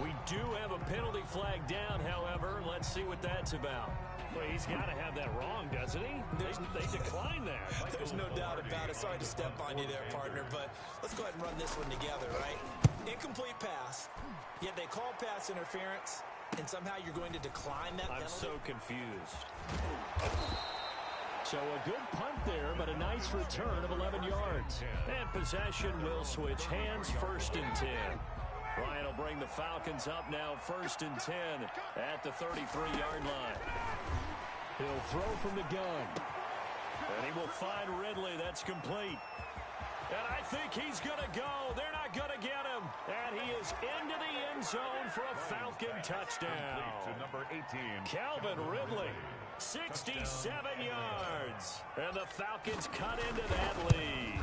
We do have a penalty flag down, however. Let's see what that's about. Well, he's got to have that wrong, doesn't he? They declined that. There's no doubt about it. Sorry to step on you there, partner, but let's go ahead and run this one together, right? Incomplete pass, yet they call pass interference, and somehow you're going to decline that penalty? I'm so confused. So a good punt there, but a nice return of 11 yards. And possession will switch hands, 1st and 10. Ryan will bring the Falcons up now, 1st and 10 at the 33-yard line. He'll throw from the gun. And he will find Ridley. That's complete. And I think he's going to go. They're not going to get him. And he is into the end zone for a Falcon touchdown. To number 18. Calvin Ridley, 67 yards. And the Falcons cut into that lead.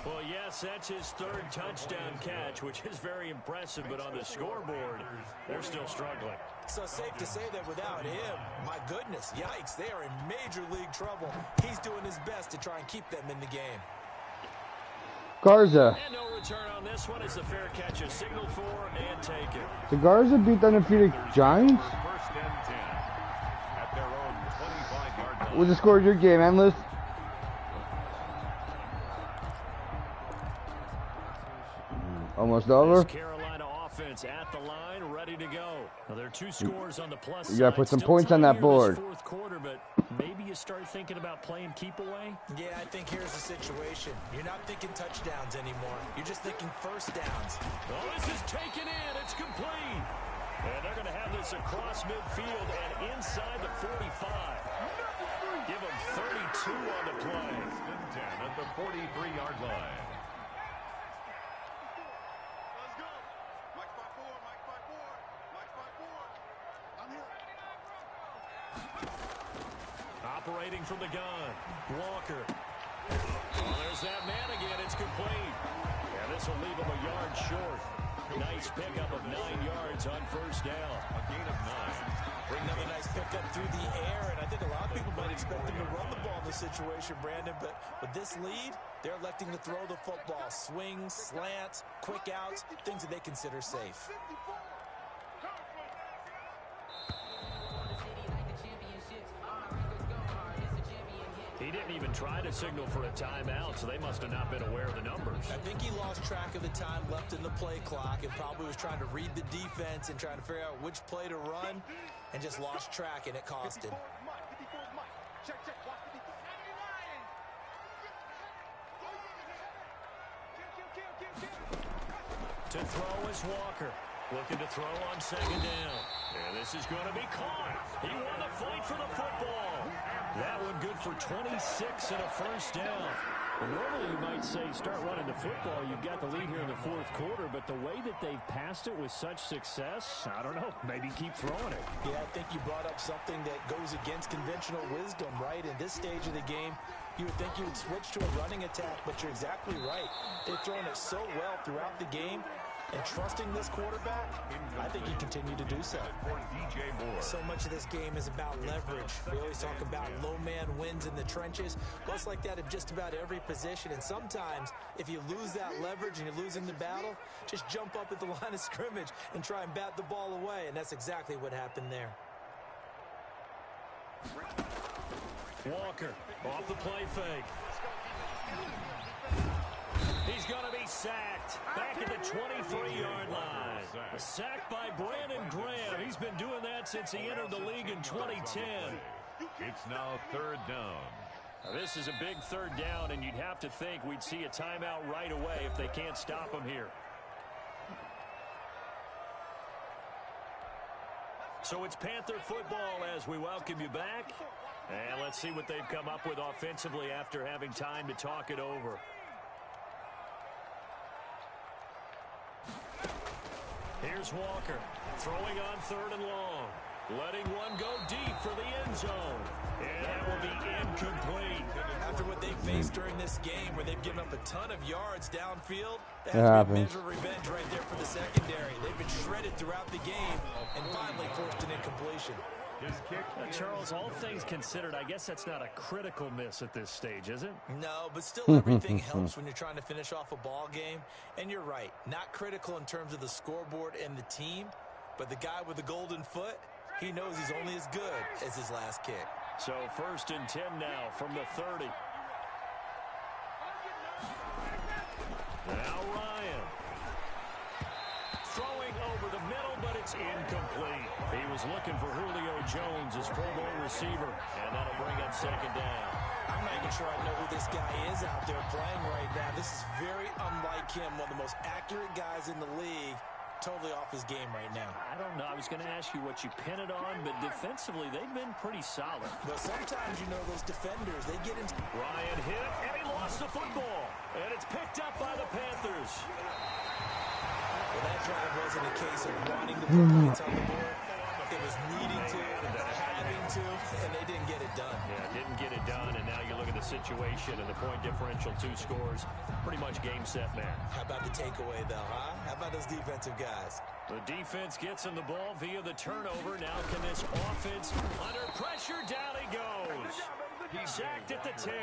Well, yes, that's his 3rd touchdown catch, which is very impressive. But on the scoreboard, they're still struggling. So safe to say that without him, my goodness, yikes, they are in major league trouble. He's doing his best to try and keep them in the game. Garza. And no return on this one as the fair catch is signaled for and taken. So Garza beat the undefeated Giants? 1st and 10 at their own 25-yard line. What's the score of your game, Endless? Almost over. Carolina offense at the line, ready to go. Well, there are 2 scores on the plus side. You gotta put some Still points on tied that here board. this 4th quarter, but maybe you start thinking about playing keep away. Yeah, I think here's the situation. You're not thinking touchdowns anymore. You're just thinking 1st downs. Oh, this is taken in. It's complete. And they're going to have this across midfield and inside the 45. Give them 32 on the play. 1st and 10 at the 43-yard line. Let's go. Mike 5-4, Mike 5-4, Mike 5-4. I'm here. Operating from the gun, Walker. Oh, there's that man again. It's complete. And this will leave him a yard short. Nice pickup of 9 yards on 1st down. A gain of 9. Another nice pickup through the air, and I think a lot of people might expect them to run the ball in this situation, Brandon, but with this lead, they're electing to throw the football. Swings, slants, quick outs, things that they consider safe. He didn't even try to signal for a timeout, so they must have not been aware of the numbers. I think he lost track of the time left in the play clock and probably was trying to read the defense and trying to figure out which play to run and just lost track, and it cost him. 54 Mike. Check, check. Watch 54. To throw is Walker. Looking to throw on 2nd down. And this is going to be caught. He won the fight for the football. That one good for 26 and a 1st down. Well, normally you might say start running the football. You've got the lead here in the 4th quarter, but the way that they've passed it with such success, I don't know, maybe keep throwing it. Yeah, I think you brought up something that goes against conventional wisdom, right? In this stage of the game, you would think you would switch to a running attack, but you're exactly right. They've thrown it so well throughout the game. And trusting this quarterback, I think he continued to do so. So much of this game is about leverage. We always talk about low man wins in the trenches. Well, it's like that at just about every position. And sometimes, if you lose that leverage and you're losing the battle, just jump up at the line of scrimmage and try and bat the ball away. And that's exactly what happened there. Walker off the play fake. He's going to be sacked back at the 23-yard line. A sack by Brandon Graham. He's been doing that since he entered the league in 2010. It's now 3rd down. Now, this is a big 3rd down, and you'd have to think we'd see a timeout right away if they can't stop him here. So it's Panther football as we welcome you back. And let's see what they've come up with offensively after having time to talk it over. Here's Walker, throwing on 3rd and long. Letting one go deep for the end zone. And that will be incomplete. After what they faced during this game, where they've given up a ton of yards downfield, that It has been happens. measure revenge right there for the secondary. They've been shredded throughout the game and finally forced an incompletion. His kick. Charles, all things considered, I guess that's not a critical miss at this stage, is it? No, but still everything helps when you're trying to finish off a ball game. And you're right, not critical in terms of the scoreboard and the team, but the guy with the golden foot, he knows he's only as good as his last kick. So 1st and 10 now from the 30. Now Ryan. Throwing over the middle, but it's It's incomplete. He was looking for Julio Jones, his Pro Bowl receiver, and that'll bring up second down. I'm not even sure I know who this guy is out there playing right now. This is very unlike him, one of the most accurate guys in the league. Totally off his game right now. I don't know. I was going to ask you what you pin it on, but defensively, they've been pretty solid. But sometimes, you know, those defenders, they get into... Ryan hit, and he lost the football. And it's picked up by the Panthers. Well, that drive wasn't a case of wanting to put points on the board. It was needing to, having to, and they didn't get it done. Yeah, didn't get it done, and now you look at the situation and the point differential, 2 scores, pretty much game, set, match. How about the takeaway, though, huh? How about those defensive guys? The defense gets him the ball via the turnover. Now can this offense, under pressure, down he goes. Sacked at the 10.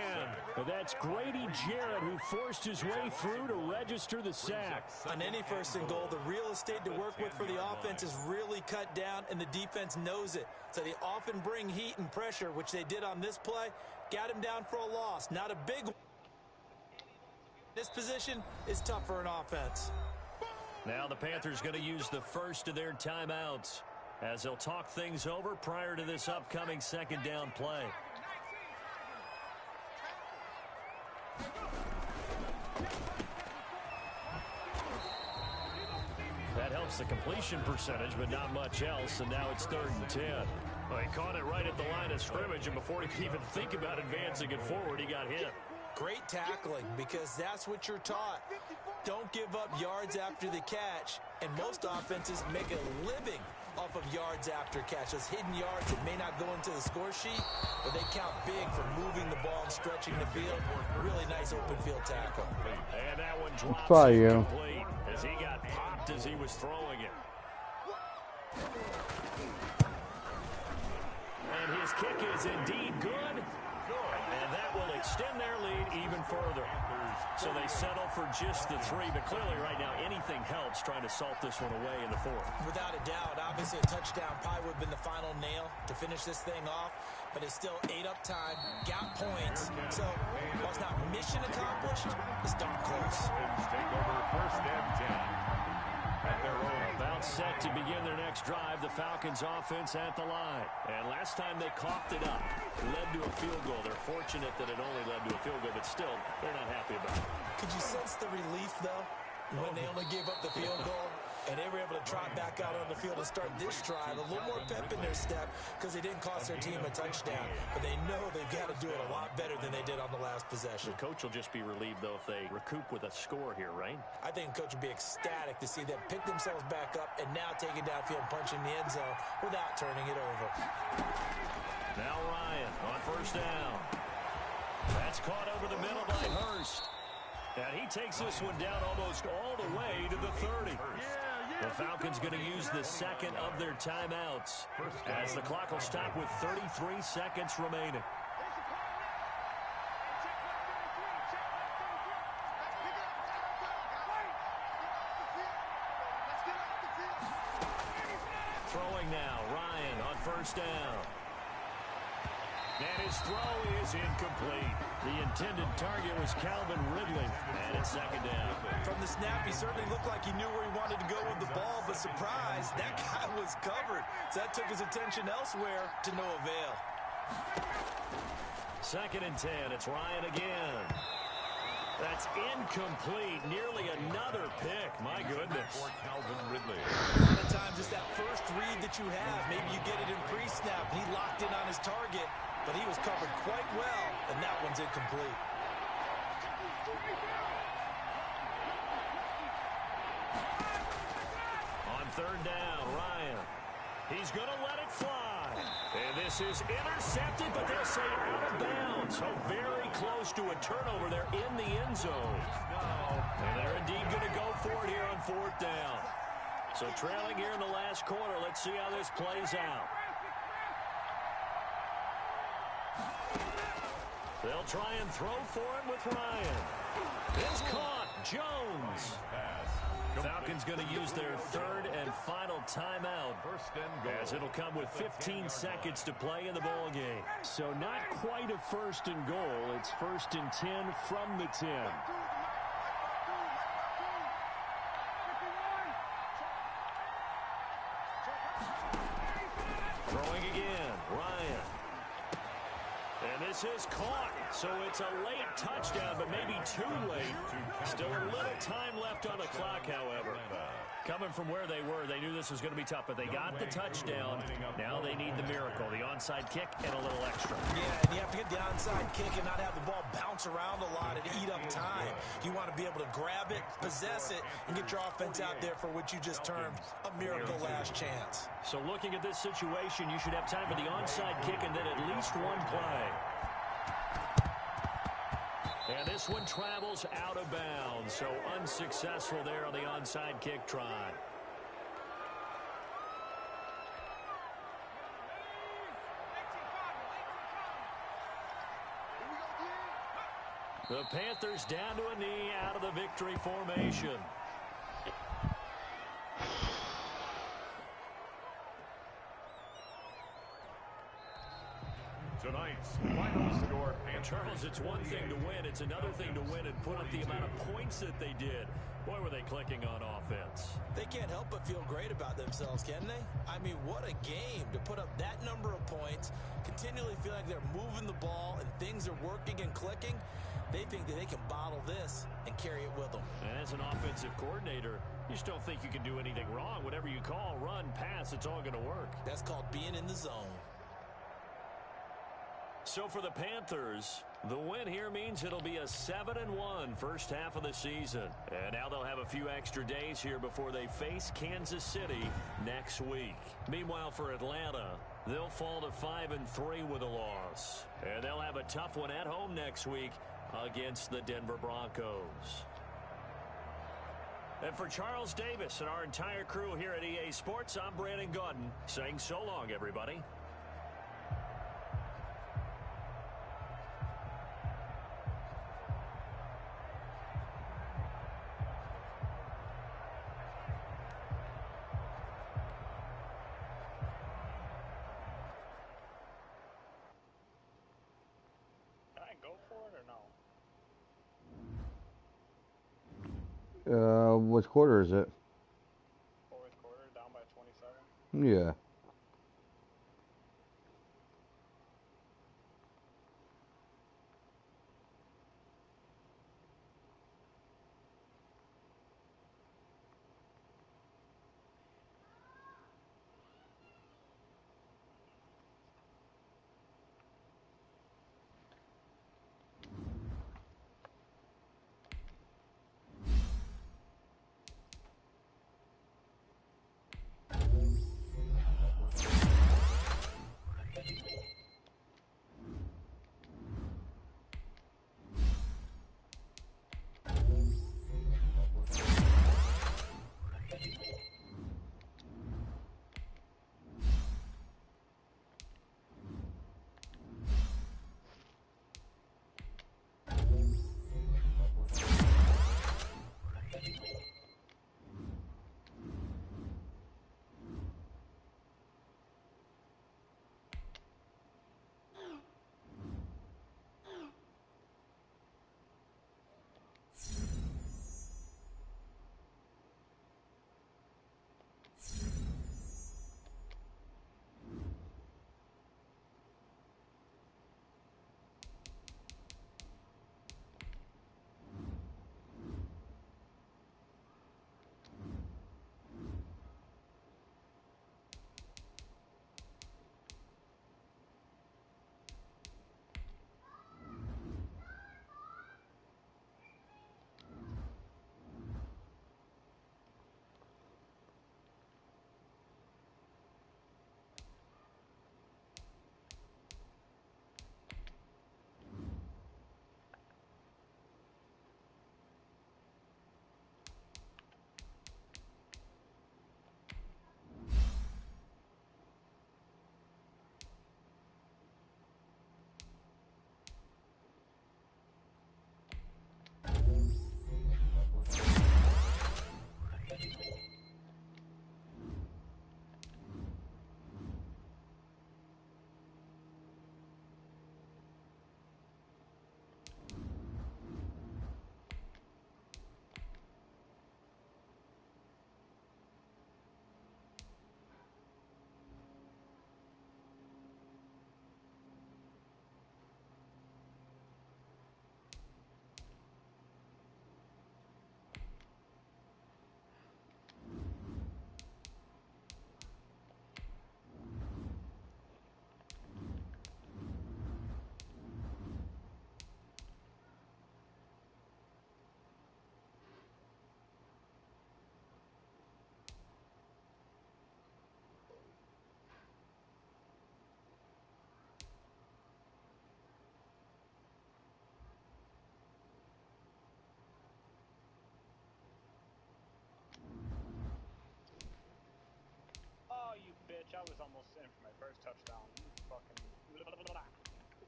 But that's Grady Jarrett who forced his way through to register the sack. On any first and goal, the real estate to work with for the offense is really cut down, and the defense knows it. So they often bring heat and pressure, which they did on this play. Got him down for a loss. Not a big one. This position is tough for an offense. Now the Panthers going to use the first of their timeouts as they'll talk things over prior to this upcoming second down play. That helps the completion percentage, but not much else, and now it's 3rd and 10. Well, he caught it right at the line of scrimmage, and before he could even think about advancing it forward, he got hit. Great tackling, because that's what you're taught. Don't give up yards after the catch, and most offenses make a living off of yards after catch. Those hidden yards that may not go into the score sheet, but they count big for moving the ball and stretching the field. Really nice open field tackle. And that one drops you. incomplete as he got popped as he was throwing it. And his kick is indeed good. And that will extend their lead even further. So they settle for just the 3, but clearly right now anything helps trying to salt this one away in the 4th. Without a doubt, obviously a touchdown probably would have been the final nail to finish this thing off, but it's still 8 up time, got points, so while it's not mission accomplished, it's darn close. Take over 1st and 10. At their own. About set to begin their next drive, the Falcons offense at the line. And last time they coughed it up, led to a field goal. They're fortunate that it only led to a field goal, but still, they're not happy about it. Could you sense the relief, though, when they only gave up the field goal? And they were able to trot back out on the field and start this drive. A little more pep in their step because they didn't cost their team a touchdown. But they know they've got to do it a lot better than they did on the last possession. The coach will just be relieved, though, if they recoup with a score here, right? I think the coach would be ecstatic to see them pick themselves back up and now take it downfield and punch in the end zone without turning it over. Now Ryan on 1st down. That's caught over the middle by Hurst. And he takes this one down almost all the way to the 30. The Falcons going to use the 2nd of their timeouts as the clock will stop with 33 seconds remaining. Throwing now, Ryan on 1st down. And his throw is incomplete. The intended target was Calvin Ridley. And it's 2nd down. From the snap, he certainly looked like he knew where he wanted to go with the ball, but surprise, that guy was covered. So that took his attention elsewhere to no avail. 2nd and 10. It's Ryan again. That's incomplete. Nearly another pick. My goodness. For Calvin Ridley. A lot of times it's that first read that you have. Maybe you get it in pre-snap. He locked in on his target, but he was covered quite well, and that one's incomplete. On 3rd down, Ryan. He's going to let it fly. And this is intercepted, but they'll say out of bounds. So very close to a turnover there in the end zone. And they're indeed going to go for it here on 4th down. So trailing here in the last quarter. Let's see how this plays out. They'll try and throw for it with Ryan. It's caught. Jones. Falcons going to use their 3rd and final timeout as it'll come with 15 seconds to play in the ball game. So not quite a 1st and goal. It's 1st and 10 from the 10. This is caught, so it's a late touchdown, but maybe too late. Still a little time left on the clock, however. Coming from where they were, they knew this was going to be tough, but they got the touchdown. Now they need the miracle, the onside kick and a little extra. Yeah, and you have to get the onside kick and not have the ball bounce around a lot and eat up time. You want to be able to grab it, possess it, and get your offense out there for what you just termed a miracle last chance. So looking at this situation, you should have time for the onside kick and then at least one play. And this one travels out of bounds, so unsuccessful there on the onside kick try. The Panthers down to a knee out of the victory formation. Tonight's final score, Charles, it's one thing to win. It's another thing to win and put up the amount of points that they did. Boy, were they clicking on offense. They can't help but feel great about themselves, can they? I mean, what a game to put up that number of points, continually feel like they're moving the ball and things are working and clicking. They think that they can bottle this and carry it with them. And as an offensive coordinator, you just don't think you can do anything wrong. Whatever you call, run, pass, it's all going to work. That's called being in the zone. So for the Panthers, the win here means it'll be a 7-1 first half of the season. And now they'll have a few extra days here before they face Kansas City next week. Meanwhile, for Atlanta, they'll fall to 5-3 with a loss. And they'll have a tough one at home next week against the Denver Broncos. And for Charles Davis and our entire crew here at EA Sports, I'm Brandon Gaudin saying so long, everybody. What quarter is it? Fourth quarter, down by 27. Yeah.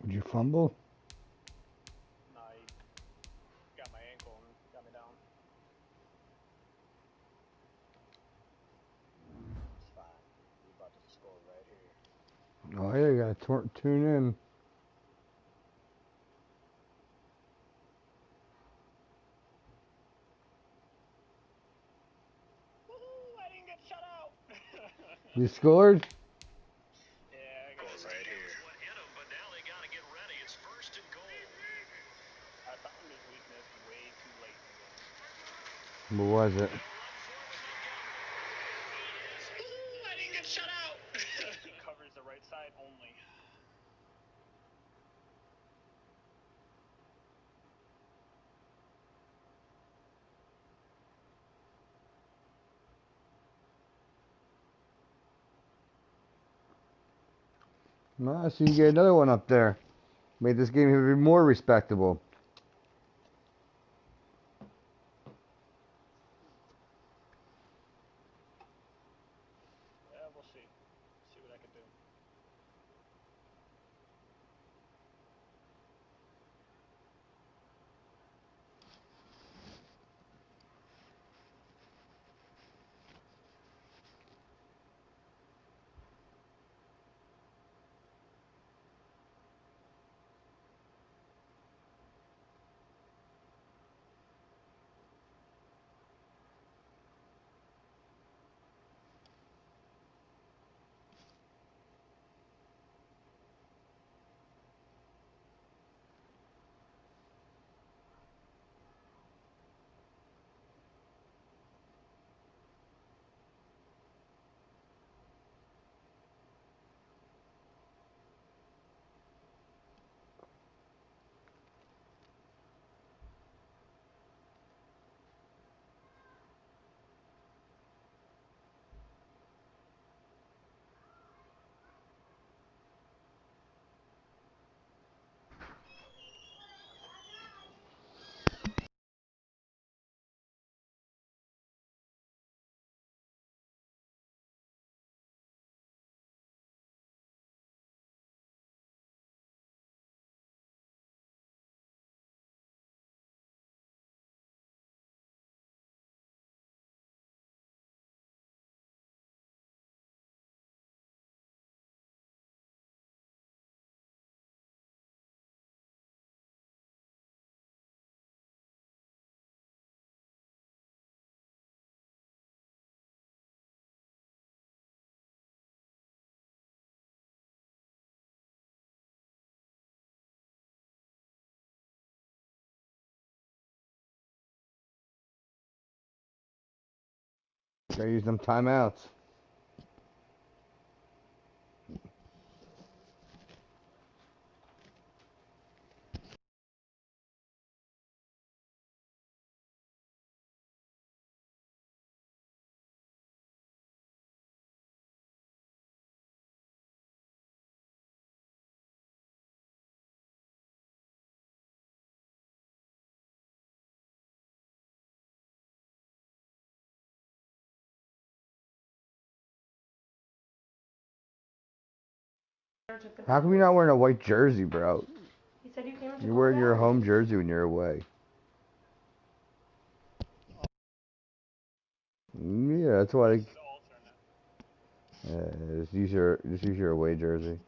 Would you fumble? Nah, he got my ankle and got me down. It's fine. We about to score right here. Oh yeah, you gotta tune in. Woohoo! I didn't get shut out. You scored? Yeah, I got right here. But now they got to get ready. It's first and goal. I found his weakness way too late in the game. What was it? Woohoo! I didn't get shut out. He covers the right side only. Ah, so you get another one up there. Made this game even more respectable. Yeah, we'll see. See what I can do. Gotta use them timeouts. How come you're not wearing a white jersey, bro? He said you came into You're wearing your Colorado. home jersey when you're away. Yeah, that's why. This is alternate. Just use your away jersey.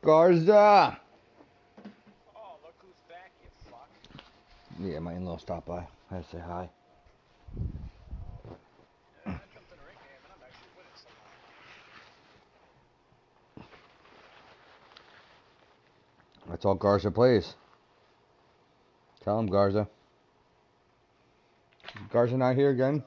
Garza! Oh, look who's back, you fuck. Yeah, my in-law stopped by. I had to say hi. I come to the ring game and I'm actually winning somehow. That's all Garza plays. Tell him, Garza. Garza not here again?